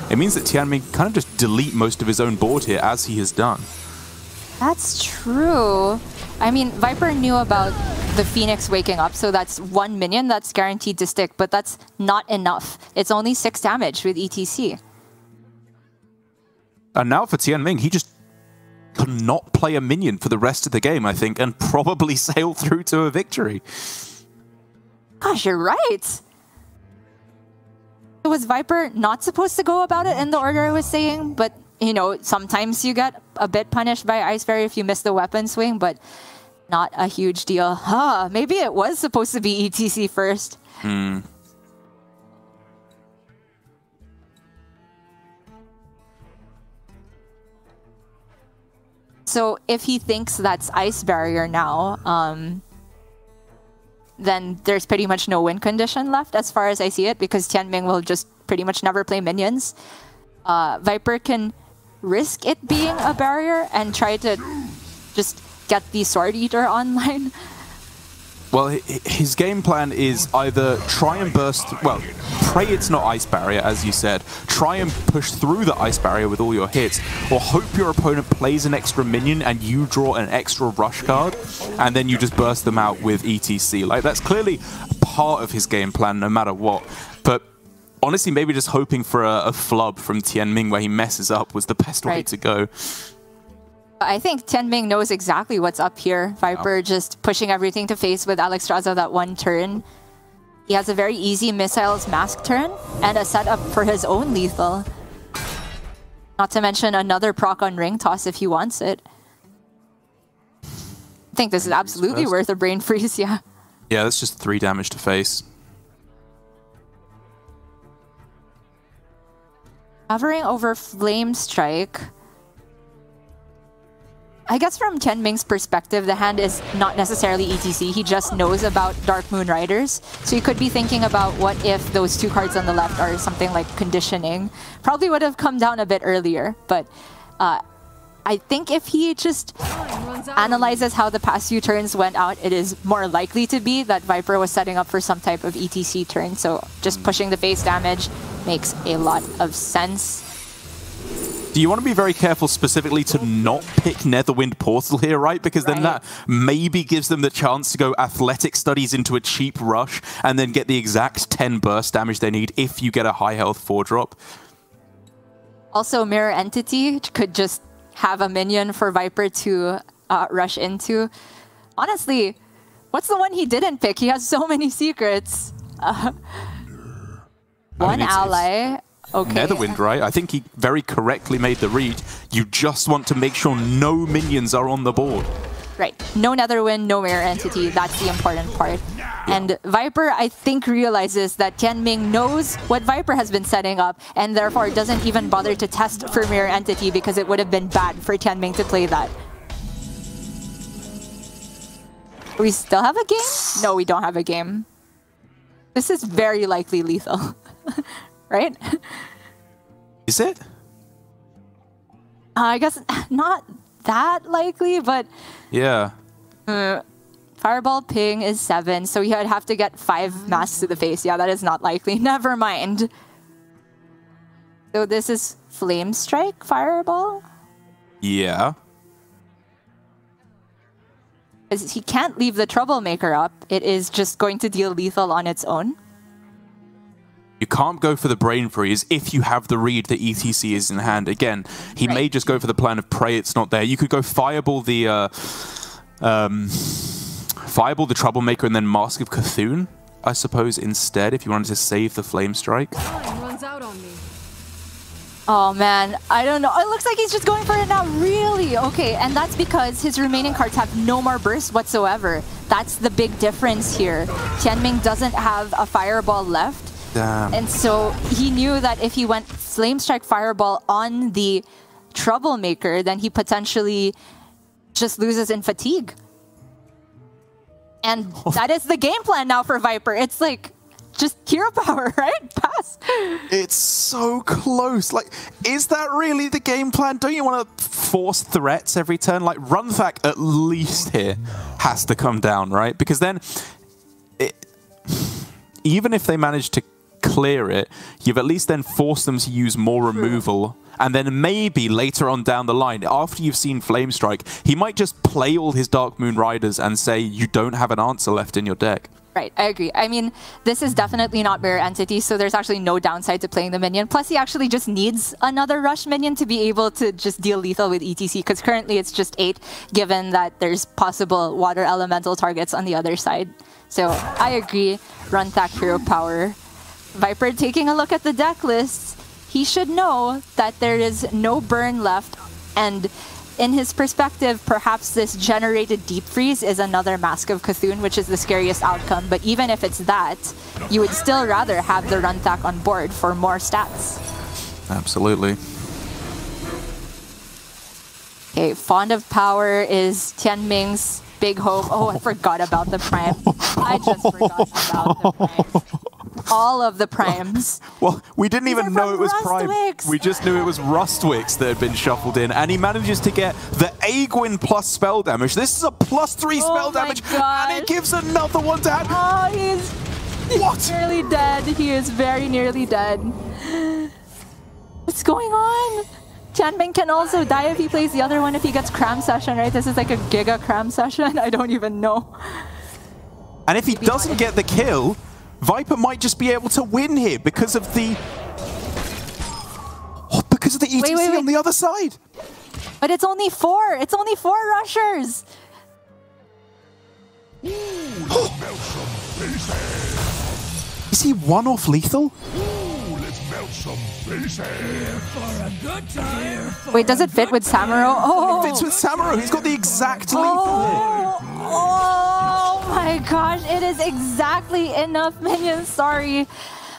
it means that Tianming kind of just delete most of his own board here, as he has done. That's true. I mean, Viper knew about the Phoenix waking up, so that's 1 minion that's guaranteed to stick, but that's not enough. It's only 6 damage with ETC. And now for Tianming, he just cannot play a minion for the rest of the game, I think, and probably sail through to a victory. Gosh, you're right. Was Viper not supposed to go about it in the order I was saying? But, you know, sometimes you get a bit punished by Ice Barrier if you miss the weapon swing, but not a huge deal. Huh, maybe it was supposed to be ETC first. So if he thinks that's Ice Barrier now, then there's pretty much no win condition left as far as I see it, because Tianming will just pretty much never play minions. Viper can risk it being a barrier and try to just get the Sword Eater online. Well, his game plan is either try and burst... Well, pray it's not Ice Barrier, as you said. Try and push through the Ice Barrier with all your hits, or hope your opponent plays an extra minion and you draw an extra rush card, and then you just burst them out with ETC. Like, that's clearly part of his game plan, no matter what. But honestly, maybe just hoping for a flub from Tianming where he messes up was the best way to go. I think Tianming knows exactly what's up here. Viper just pushing everything to face with Alexstrasza that one turn. He has a very easy Missiles Mask turn and a setup for his own lethal. Not to mention another proc on Ring Toss if he wants it. I think this is absolutely worth a Brain Freeze, yeah. Yeah, that's just 3 damage to face. Hovering over Flame Strike. I guess from Tianming's perspective, the hand is not necessarily ETC. He just knows about Dark Moon Riders. So he could be thinking about what if those 2 cards on the left are something like conditioning. Probably would have come down a bit earlier, but I think if he just analyzes how the past few turns went out, it is more likely to be that Viper was setting up for some type of ETC turn. So just pushing the face damage makes a lot of sense. Do you want to be very careful specifically to not pick Netherwind Portal here, right? Because then that maybe gives them the chance to go Athletic Studies into a cheap rush and then get the exact 10 burst damage they need if you get a high health 4-drop. Also, Mirror Entity could just have a minion for Viper to rush into. Honestly, what's the one he didn't pick? He has so many secrets. One ally. Okay. Netherwind, right? I think he very correctly made the read. You just want to make sure no minions are on the board. Right. No Netherwind, no Mirror Entity. That's the important part. And Viper, I think, realizes that Tianming knows what Viper has been setting up, and therefore doesn't even bother to test for Mirror Entity because it would have been bad for Tianming to play that. We still have a game? No, we don't have a game. This is very likely lethal. Right? Is it? I guess not that likely, but... Yeah. Fireball ping is 7, so you'd have to get 5 masks to the face. Yeah, that is not likely. Never mind. So this is Flame Strike Fireball? Yeah. Because he can't leave the Troublemaker up. It is just going to deal lethal on its own. You can't go for the Brain Freeze if you have the read that ETC is in hand. Again, he may just go for the plan of pray it's not there. You could go Fireball the Troublemaker and then Mask of Cthulhu, I suppose, instead, if you wanted to save the Flame Strike. Oh man, I don't know. It looks like he's just going for it now. Really? Okay, and that's because his remaining cards have no more burst whatsoever. That's the big difference here. Tianming doesn't have a Fireball left. Damn. And so he knew that if he went Flame Strike Fireball on the Troublemaker, then he potentially just loses in fatigue. And that is the game plan now for Viper. It's like, just hero power, right? Pass. It's so close. Like, is that really the game plan? Don't you want to force threats every turn? Like, Runthak at least here has to come down, right? Because then, even if they manage to clear it, you've at least then forced them to use more removal. And then maybe later on down the line, after you've seen Flame Strike, he might just play all his Dark Moon Riders and say, you don't have an answer left in your deck. Right, I agree. I mean, this is definitely not Mirror Entity, so there's actually no downside to playing the minion. Plus, he actually just needs another Rush minion to be able to just deal lethal with ETC, because currently it's just 8, given that there's possible Water Elemental targets on the other side. So, I agree. Run Thack Hero Power. Viper taking a look at the deck list. He should know that there is no burn left, and in his perspective, perhaps this generated Deep Freeze is another Mask of Cthulhu, which is the scariest outcome. But even if it's that, you would still rather have the Run Thack on board for more stats. Absolutely. Okay, Fond of Power is Tianming's big hope. Oh, I forgot about the Prime. I just forgot about the Prime. All of the primes. Well, we didn't even know it was prime. Rustwix. We just knew it was Rustwix that had been shuffled in, and he manages to get the Aegwin plus spell damage. This is a +3 spell damage, and it gives another one to add. Oh, he's nearly dead. He is very nearly dead. What's going on? Tianming can also die if he plays the other one if he gets Cram Session, right? This is like a Giga Cram Session. I don't even know. And if he doesn't get the kill, Viper might just be able to win here because of the ETC wait. on the other side. But it's only 4. It's only 4 rushers. Is he one off lethal? Wait, does it fit with Samuro? Oh, it fits with Samuro. He's got the exact lethal here. Oh my gosh, it is exactly enough minions. Sorry.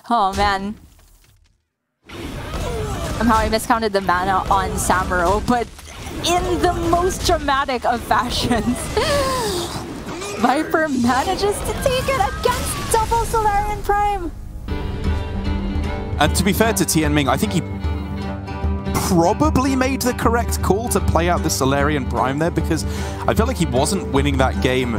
Oh man. Somehow I miscounted the mana on Samuro, but in the most dramatic of fashions, Viper manages to take it against double Solarian Prime. And to be fair to Tianming, I think he probably made the correct call to play out the Solarian Prime there, because I felt like he wasn't winning that game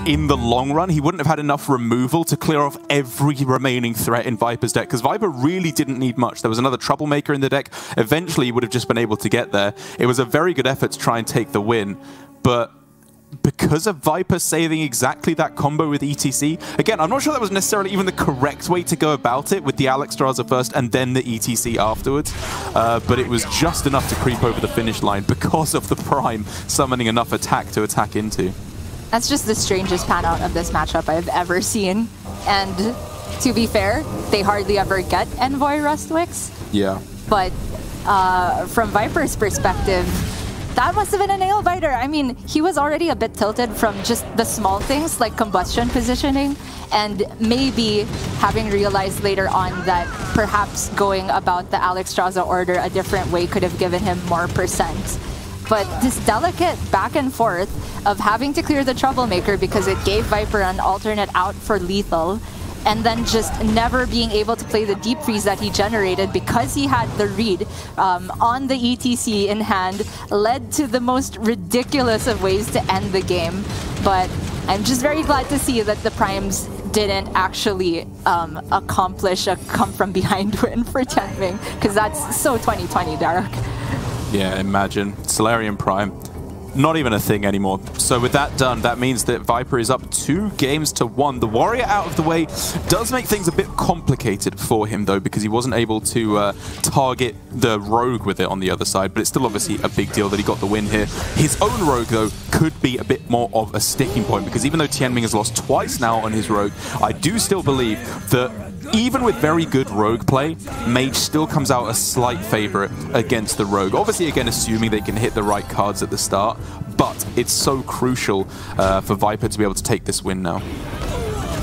in the long run. He wouldn't have had enough removal to clear off every remaining threat in Viper's deck, because Viper really didn't need much. There was another Troublemaker in the deck. Eventually, he would have just been able to get there. It was a very good effort to try and take the win, but because of Viper saving exactly that combo with ETC, again, I'm not sure that was necessarily even the correct way to go about it, with the Alexstrasza first and then the ETC afterwards, but it was just enough to creep over the finish line because of the Prime summoning enough attack to attack into. That's just the strangest pan out of this matchup I've ever seen. And to be fair, they hardly ever get Envoy Rustwix. Yeah. But from Viper's perspective, that must have been a nail biter. I mean, he was already a bit tilted from just the small things like combustion positioning, and maybe having realized later on that perhaps going about the Alexstrasza order a different way could have given him more percent. But this delicate back and forth of having to clear the Troublemaker because it gave Viper an alternate out for lethal, and then just never being able to play the Deep Freeze that he generated because he had the read on the ETC in hand, led to the most ridiculous of ways to end the game. But I'm just very glad to see that the Primes didn't actually accomplish a come-from-behind win for Tianming, because that's so 2020, Derek. Yeah, imagine. Solarian Prime. Not even a thing anymore. So with that done, that means that Viper is up 2-1. The Warrior out of the way does make things a bit complicated for him, though, because he wasn't able to target the Rogue with it on the other side, but it's still obviously a big deal that he got the win here. His own Rogue, though, could be a bit more of a sticking point, because even though Tianming has lost twice now on his Rogue, I do still believe that even with very good Rogue play, Mage still comes out a slight favorite against the Rogue. Obviously, again, assuming they can hit the right cards at the start, but it's so crucial for Viper to be able to take this win now.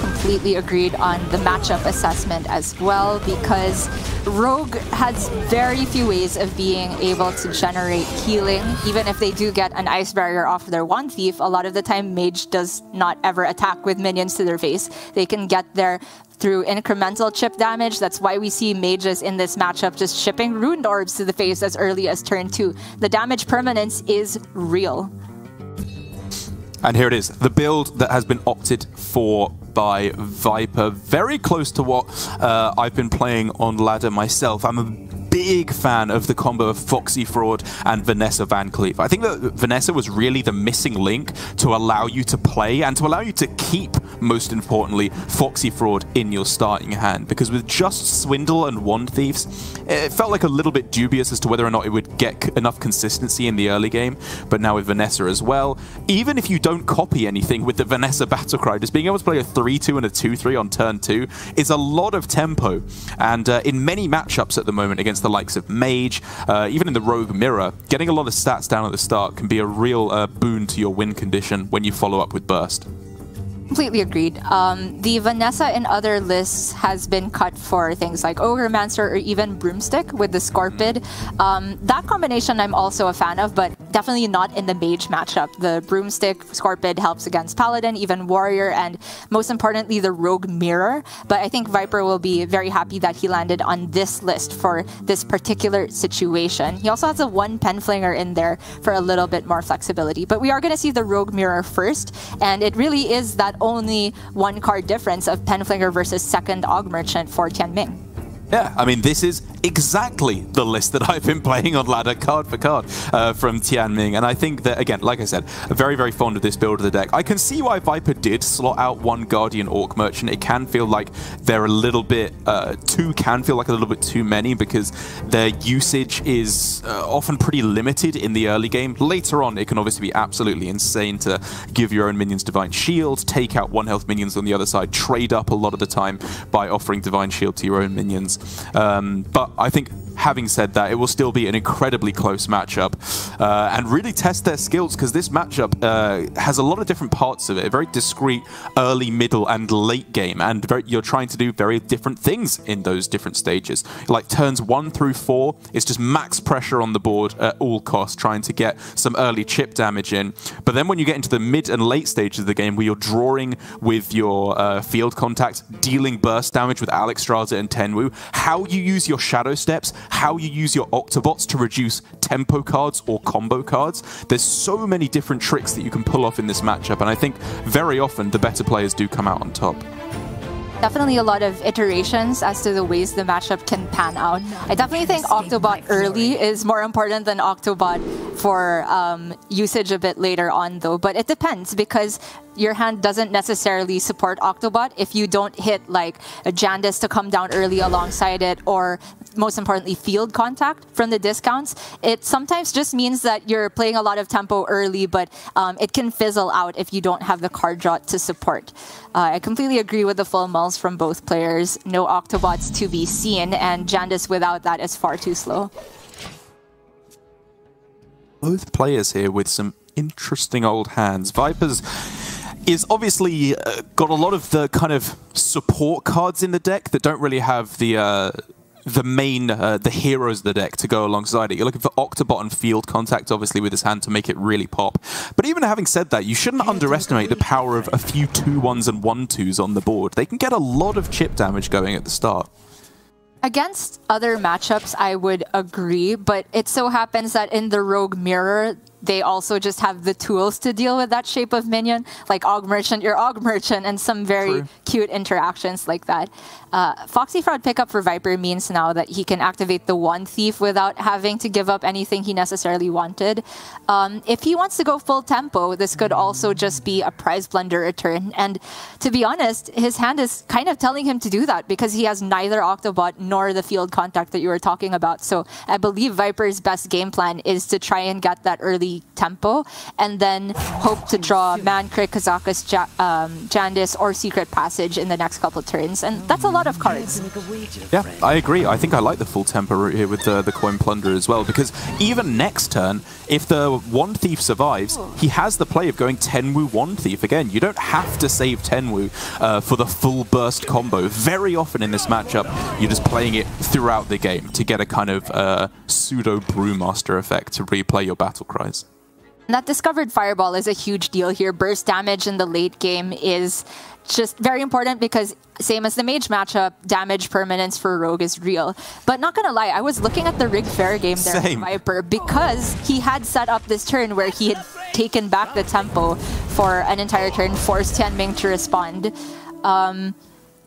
Completely agreed on the matchup assessment as well, because Rogue has very few ways of being able to generate healing. Even if they do get an Ice Barrier off their Wand Thief, a lot of the time Mage does not ever attack with minions to their face. They can get there through incremental chip damage. That's why we see mages in this matchup just shipping Ruined Orbs to the face as early as turn 2. The damage permanence is real. And here it is, the build that has been opted for by Viper. Very close to what I've been playing on ladder myself. I'm a big fan of the combo of Foxy Fraud and Vanessa Van Cleef. I think that Vanessa was really the missing link to allow you to play and to allow you to keep, most importantly, Foxy Fraud in your starting hand. Because with just Swindle and Wand Thieves, it felt like a little bit dubious as to whether or not it would get enough consistency in the early game. But now with Vanessa as well, even if you don't copy anything with the Vanessa Battlecry, just being able to play a 3-2 and a 2-3 on turn 2 is a lot of tempo. And in many matchups at the moment against the likes of Mage, even in the Rogue Mirror, getting a lot of stats down at the start can be a real boon to your win condition when you follow up with Burst. Completely agreed. The Vanessa in other lists has been cut for things like Orgrimmar or even Broomstick with the Scorpid. That combination I'm also a fan of, but definitely not in the Mage matchup. The Broomstick Scorpid helps against Paladin, even Warrior, and most importantly, the Rogue Mirror. But I think Viper will be very happy that he landed on this list for this particular situation. He also has a one Penflinger in there for a little bit more flexibility. But we are going to see the Rogue Mirror first, and it really is that only one card difference of Penflinger versus second Og Merchant for Tianming. Yeah, I mean, this is exactly the list that I've been playing on ladder, card for card, from Tianming. And I think that, again, like I said, very, very fond of this build of the deck. I can see why Viper did slot out one Guardian Orc Merchant. It can feel like they're a little bit, two can feel like a little bit too many because their usage is often pretty limited in the early game. Later on, it can obviously be absolutely insane to give your own minions Divine Shield, take out 1 health minions on the other side, trade up a lot of the time by offering Divine Shield to your own minions. But I think, having said that, it will still be an incredibly close matchup and really test their skills, because this matchup has a lot of different parts of it, a very discrete early, middle, and late game, and you're trying to do very different things in those different stages. Like turns 1 through 4, it's just max pressure on the board at all costs, trying to get some early chip damage in. But then when you get into the mid and late stages of the game, where you're drawing with your field contact, dealing burst damage with Alexstrasza and Tenwu, how you use your Shadow Steps, how you use your Octobots to reduce tempo cards or combo cards. There's so many different tricks that you can pull off in this matchup, and I think very often the better players do come out on top. Definitely a lot of iterations as to the ways the matchup can pan out. I definitely think Octobot early is more important than Octobot for usage a bit later on, though. But it depends, because your hand doesn't necessarily support Octobot if you don't hit like a Jandice to come down early alongside it, or most importantly, field contact from the discounts. It sometimes just means that you're playing a lot of tempo early, but it can fizzle out if you don't have the card draw to support. I completely agree with the full mulls from both players. No Octobots to be seen, and Jandice without that is far too slow. Both players here with some interesting old hands. Vipers is obviously got a lot of the kind of support cards in the deck that don't really have the main, the heroes of the deck to go alongside it. You're looking for Octobot and field contact, obviously, with his hand to make it really pop. But even having said that, you shouldn't underestimate the power of a few 2-1s and 1-2s on the board. They can get a lot of chip damage going at the start. Against other matchups, I would agree, but it so happens that in the Rogue Mirror, they also just have the tools to deal with that shape of minion, like Og Merchant, your Og Merchant, and some very cute interactions like that. Foxy Fraud pickup for Viper means now that he can activate the One Thief without having to give up anything he necessarily wanted. If he wants to go full tempo, this could also just be a prize blunder return. And to be honest, his hand is kind of telling him to do that, because he has neither Octobot nor the field contact that you were talking about. So I believe Viper's best game plan is to try and get that early tempo, and then hope to draw Mankrik, Kazakus, Jandice, or Secret Passage in the next couple turns, and that's a lot of cards. Yeah, I agree. I think I like the full tempo route here with the Coin Plunder as well, because even next turn, if the One Thief survives, he has the play of going Tenwu One Thief again. You don't have to save Tenwu for the full burst combo. Very often in this matchup, you're just playing it throughout the game to get a kind of pseudo Brewmaster effect to replay your battle cries. That Discovered Fireball is a huge deal here. Burst damage in the late game is just very important, because same as the Mage matchup, damage permanence for Rogue is real. But not gonna lie, I was looking at the Rig Fair game there with Viper, because he had set up this turn where he had taken back the tempo for an entire turn, forced Tianming to respond.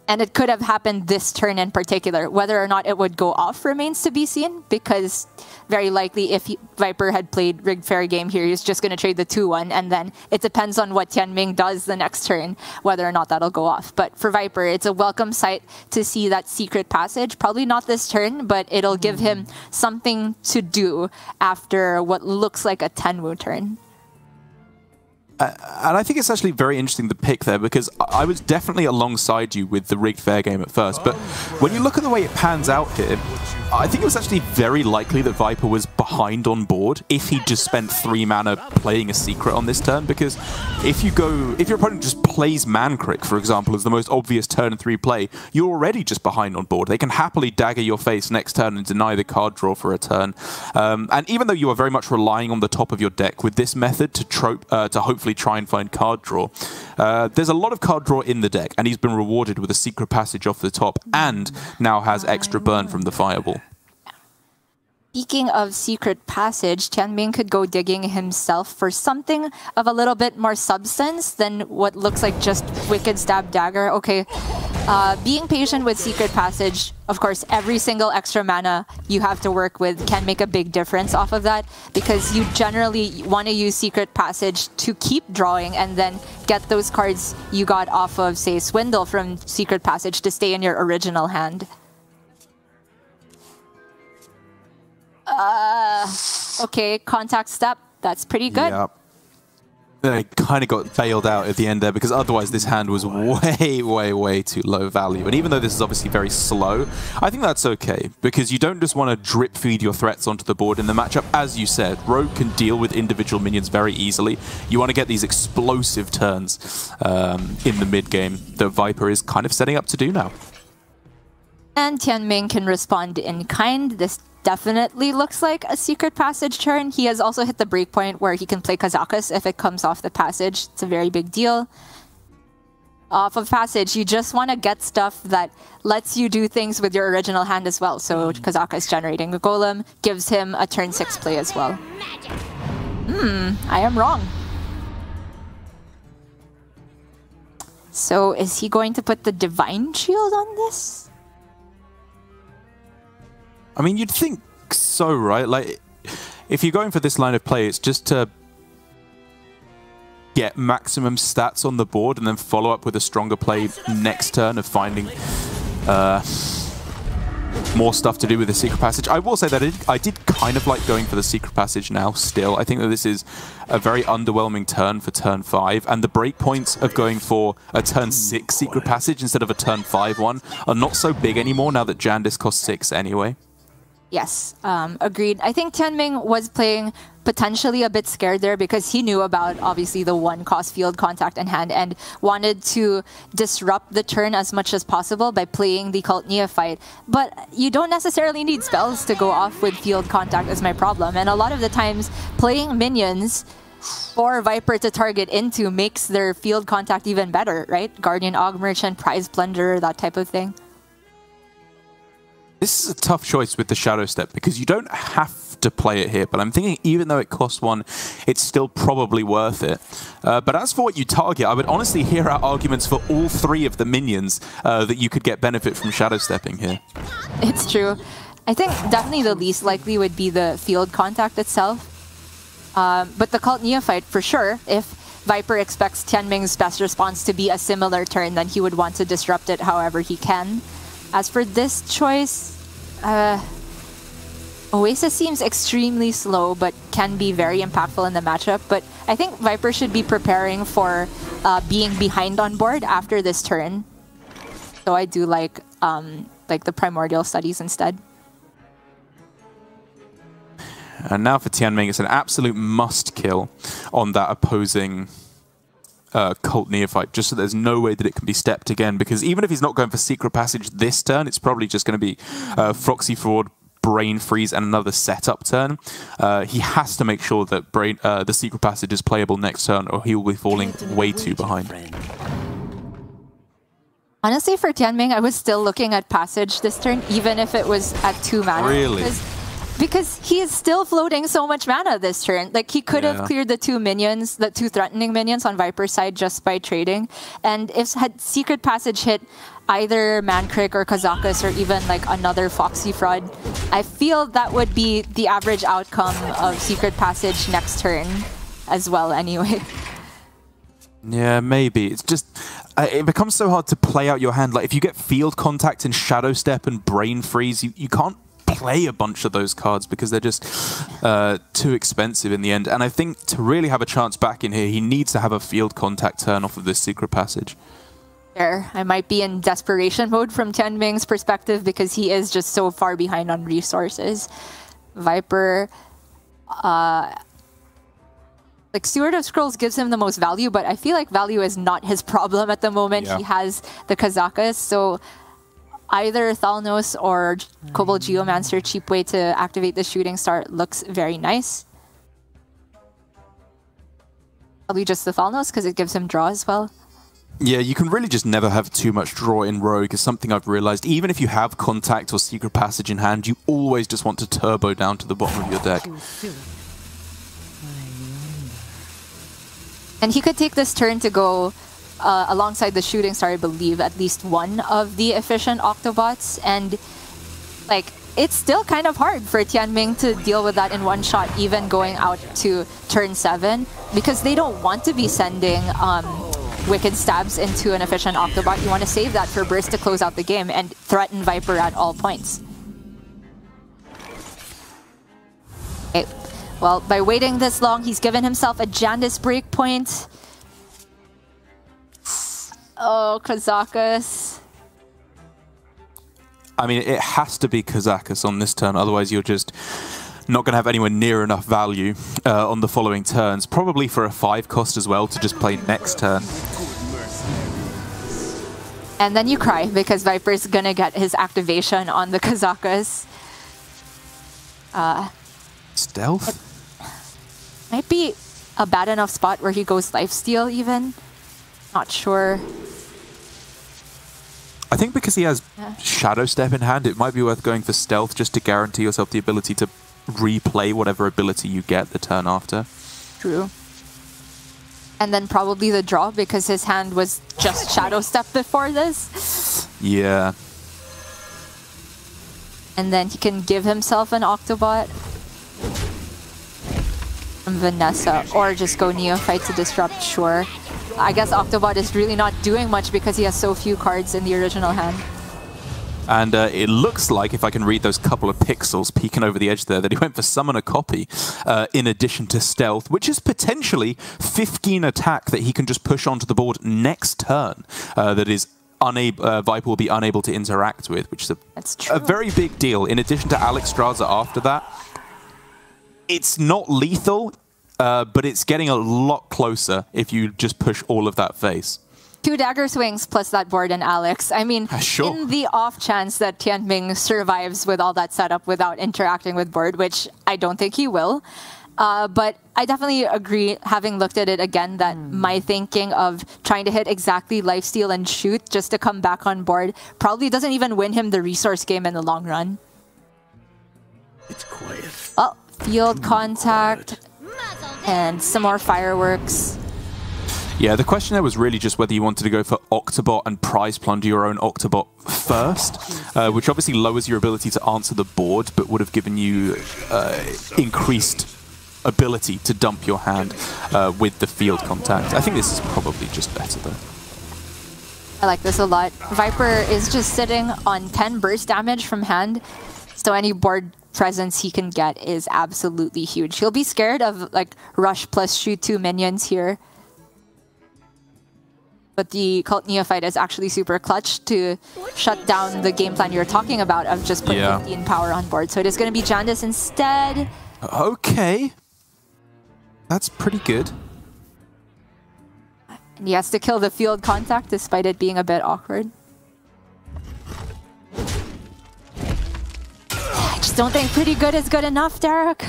And it could have happened this turn in particular. Whether or not it would go off remains to be seen, because very likely if Viper had played rigged fair game here, he's just going to trade the 2-1, and then it depends on what Tianming does the next turn, whether or not that'll go off. But for Viper, it's a welcome sight to see that secret passage. Probably not this turn, but it'll give him something to do after what looks like a Tenwu turn. And I think it's actually very interesting the pick there, because I was definitely alongside you with the rigged fair game at first, but when you look at the way it pans out here, I think it was actually very likely that Viper was behind on board if he just spent 3 mana playing a secret on this turn, because if your opponent just plays Mankrik, for example, as the most obvious turn 3 play, you're already just behind on board. They can happily dagger your face next turn and deny the card draw for a turn. And even though you are very much relying on the top of your deck with this method to hopefully try and find card draw, there's a lot of card draw in the deck, and he's been rewarded with a secret passage off the top and now has extra burn from the fireball. Speaking of secret passage, Tianming could go digging himself for something of a little bit more substance than what looks like just Wicked Stab Dagger. Okay, being patient with secret passage, of course, every single extra mana you have to work with can make a big difference off of that, because you generally want to use secret passage to keep drawing and then get those cards you got off of, say, Swindle from secret passage to stay in your original hand. Okay, contact step. That's pretty good. Yep. They kind of got bailed out at the end there, because otherwise this hand was way too low value. And even though this is obviously very slow, I think that's okay, because you don't just want to drip feed your threats onto the board in the matchup. As you said, Rogue can deal with individual minions very easily. You want to get these explosive turns in the mid game that Viper is kind of setting up to do now. And Tianming can respond in kind. This definitely looks like a secret passage turn. He has also hit the breakpoint where he can play Kazakus if it comes off the passage. It's a very big deal. Off of passage, you just want to get stuff that lets you do things with your original hand as well. So Kazakus generating a golem gives him a turn 6 play as well. I am wrong. So is he going to put the Divine Shield on this? I mean, you'd think so, right? Like, if you're going for this line of play, it's just to get maximum stats on the board and then follow up with a stronger play next turn of finding more stuff to do with the secret passage. I will say that I did kind of like going for the secret passage now still. I think that this is a very underwhelming turn for turn 5, and the breakpoints of going for a turn 6 secret passage instead of a turn 5 one are not so big anymore now that Jandis costs 6 anyway. Yes, agreed. I think Tianming was playing potentially a bit scared there because he knew about, obviously, the 1-cost field contact in hand and wanted to disrupt the turn as much as possible by playing the Cult Neophyte. But you don't necessarily need spells to go off with field contact is my problem. And a lot of the times, playing minions for Viper to target into makes their field contact even better, right? Guardian Aug Merchant, Prize Plunder, that type of thing. This is a tough choice with the Shadow Step, because you don't have to play it here, but I'm thinking even though it costs 1, it's still probably worth it. But as for what you target, I would honestly hear out arguments for all 3 of the minions that you could get benefit from Shadow Stepping here. It's true. I think definitely the least likely would be the field contact itself. But the Cult Neophyte, for sure, if Viper expects Tianming's best response to be a similar turn, then he would want to disrupt it however he can. As for this choice, Oasis seems extremely slow, but can be very impactful in the matchup. But I think Viper should be preparing for being behind on board after this turn. So I do like the Primordial Studies instead. And now for Tianming, it's an absolute must-kill on that opposing Cult Neophyte, just so there's no way that it can be stepped again, because even if he's not going for Secret Passage this turn, it's probably just going to be Froxy Fraud, Brain Freeze, and another setup turn. He has to make sure that the Secret Passage is playable next turn, or he will be falling way too behind. Honestly, for Tianming, I was still looking at Passage this turn, even if it was at 2 mana. Really? Because he is still floating so much mana this turn. Like, he could have cleared the two minions, the two threatening minions on Viper's side just by trading. And if had Secret Passage hit either Mankrik or Kazakus or even like another Foxy Fraud, I feel that would be the average outcome of Secret Passage next turn as well anyway. Yeah, maybe. It's just, it becomes so hard to play out your hand. Like, if you get Field Contact and Shadow Step and Brain Freeze, you can't play a bunch of those cards because they're just too expensive in the end. And I think to really have a chance back in here, he needs to have a Field Contact turn off of this Secret Passage. There, I might be in desperation mode from Tianming's perspective because he is just so far behind on resources. Viper, like, Steward of Scrolls gives him the most value, but I feel like value is not his problem at the moment. He has the Kazakus, so either Thalnos or Cobalt Geomancer, cheap way to activate the Shooting Star, looks very nice. Probably just the Thalnos because it gives him draw as well. Yeah, you can really just never have too much draw in Rogue, is something I've realized. Even if you have Contact or Secret Passage in hand, you always just want to turbo down to the bottom of your deck. And he could take this turn to go alongside the Shooting Star, I believe, at least one of the efficient Octobots. And, like, it's still kind of hard for Tianming to deal with that in one shot, even going out to turn 7, because they don't want to be sending Wicked Stabs into an efficient Octobot. You want to save that for Burst to close out the game and threaten Viper at all points. Okay. Well, by waiting this long, he's given himself a Jandice breakpoint. Oh, Kazakus. I mean, it has to be Kazakus on this turn, otherwise you're just not going to have anywhere near enough value on the following turns. Probably for a 5 cost as well to just play next turn. And then you cry because Viper's going to get his activation on the Kazakus. Stealth? Might be a bad enough spot where he goes lifesteal even. Not sure. I think because he has Shadow Step in hand, it might be worth going for Stealth just to guarantee yourself the ability to replay whatever ability you get the turn after. True. And then probably the draw because his hand was just Shadow Step before this. Yeah. And then he can give himself an Octobot. Vanessa, or just go Neophyte to disrupt, sure. I guess Octobot is really not doing much because he has so few cards in the original hand. And it looks like, if I can read those couple of pixels peeking over the edge there, that he went for Summon a Copy in addition to Stealth, which is potentially 15 attack that he can just push onto the board next turn that is Viper will be unable to interact with, which is a very big deal. In addition to Alex Straza after that, it's not lethal, but it's getting a lot closer if you just push all of that face. 2 dagger swings plus that board and Alex. I mean, in the off chance that Tianming survives with all that setup without interacting with board, which I don't think he will. But I definitely agree, having looked at it again, that my thinking of trying to hit exactly lifesteal and shoot just to come back on board probably doesn't even win him the resource game in the long run. It's quiet. Oh, Field Contact and some more fireworks. Yeah, the question there was really just whether you wanted to go for Octobot and prize plunder your own Octobot first, which obviously lowers your ability to answer the board, but would have given you increased ability to dump your hand with the Field Contact. I think this is probably just better though. I like this a lot. Viper is just sitting on 10 burst damage from hand, so any board presence he can get is absolutely huge. He'll be scared of like rush plus shoot 2 minions here. But the Cult Neophyte is actually super clutch to shut down the game plan you're talking about of just putting 15 power on board. So it is going to be Jandice instead. Okay. That's pretty good. And he has to kill the Field Contact despite it being a bit awkward. I just don't think pretty good is good enough, Derek.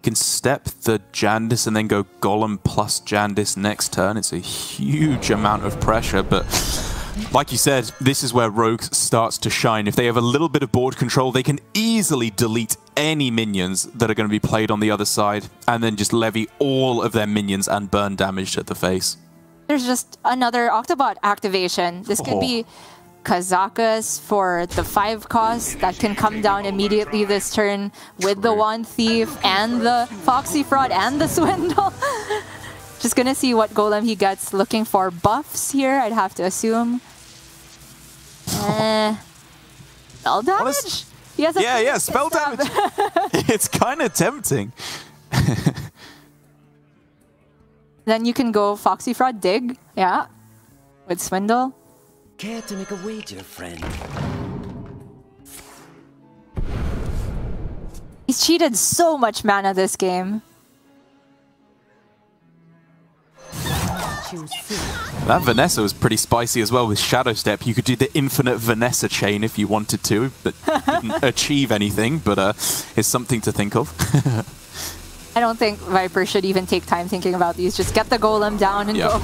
Can step the Jandice and then go Golem plus Jandice next turn. It's a huge amount of pressure, but Like you said, this is where Rogue starts to shine. If they have a little bit of board control, they can easily delete any minions that are going to be played on the other side and then just levy all of their minions and burn damage at the face. There's just another Octobot activation. This could be Kazakus for the 5 cost that can come down immediately this turn with the Wand Thief and the Foxy Fraud and the Swindle. Just gonna see what golem he gets. Looking for buffs here, I'd have to assume. Spell damage? He has a yeah, spell damage. It's kind of tempting. Then you can go Foxy Fraud Dig, yeah, with Swindle. Care to make a wager, friend? He's cheated so much mana this game. That Vanessa was pretty spicy as well with Shadow Step. You could do the infinite Vanessa chain if you wanted to, but didn't achieve anything, but it's something to think of. I don't think Viper should even take time thinking about these. Just get the golem down and go.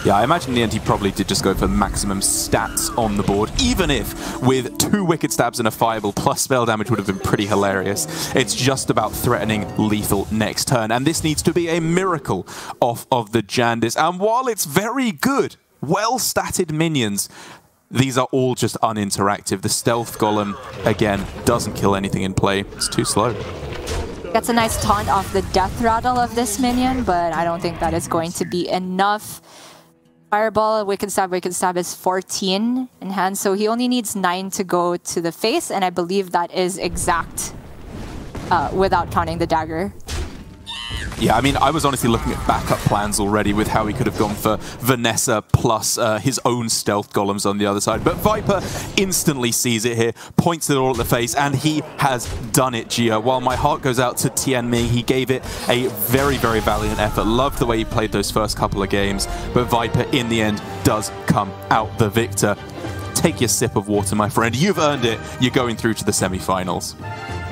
Yeah, I imagine in the end he probably did just go for maximum stats on the board, even if with 2 Wicked Stabs and a Fireball plus spell damage would have been pretty hilarious. It's just about threatening lethal next turn, and this needs to be a miracle off of the Jandis. And while it's very good, well-statted minions, these are all just uninteractive. The Stealth Golem, again, doesn't kill anything in play. It's too slow. Gets a nice taunt off the Death Rattle of this minion, but I don't think that is going to be enough. Fireball, Wicked Stab is 14 in hand, so he only needs 9 to go to the face, and I believe that is exact without counting the dagger. Yeah, I mean, I was honestly looking at backup plans already with how he could have gone for Vanessa plus his own stealth golems on the other side. But Viper instantly sees it here, points it all at the face, and he has done it, Gia. While my heart goes out to Tianming, he gave it a very, very valiant effort. Loved the way he played those first couple of games. But Viper, in the end, does come out the victor. Take your sip of water, my friend. You've earned it. You're going through to the semi-finals.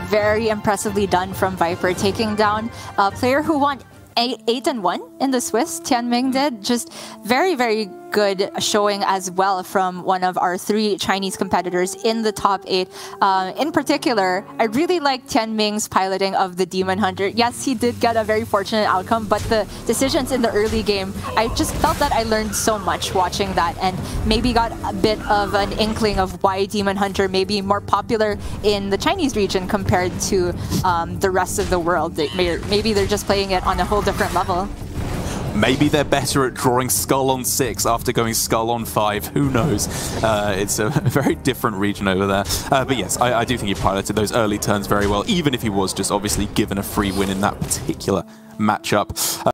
Very impressively done from Viper, taking down a player who won 8-1 in the Swiss. Tianming did. Just very, very good showing as well from one of our 3 Chinese competitors in the top 8. In particular, I really like Tianming's piloting of the Demon Hunter. Yes, he did get a very fortunate outcome, but the decisions in the early game, I just felt that I learned so much watching that, and maybe got a bit of an inkling of why Demon Hunter may be more popular in the Chinese region compared to the rest of the world. Maybe they're just playing it on a whole different level. Maybe they're better at drawing Skull on 6 after going Skull on 5. Who knows? It's a very different region over there. But yes, I do think he piloted those early turns very well, even if he was just obviously given a free win in that particular matchup.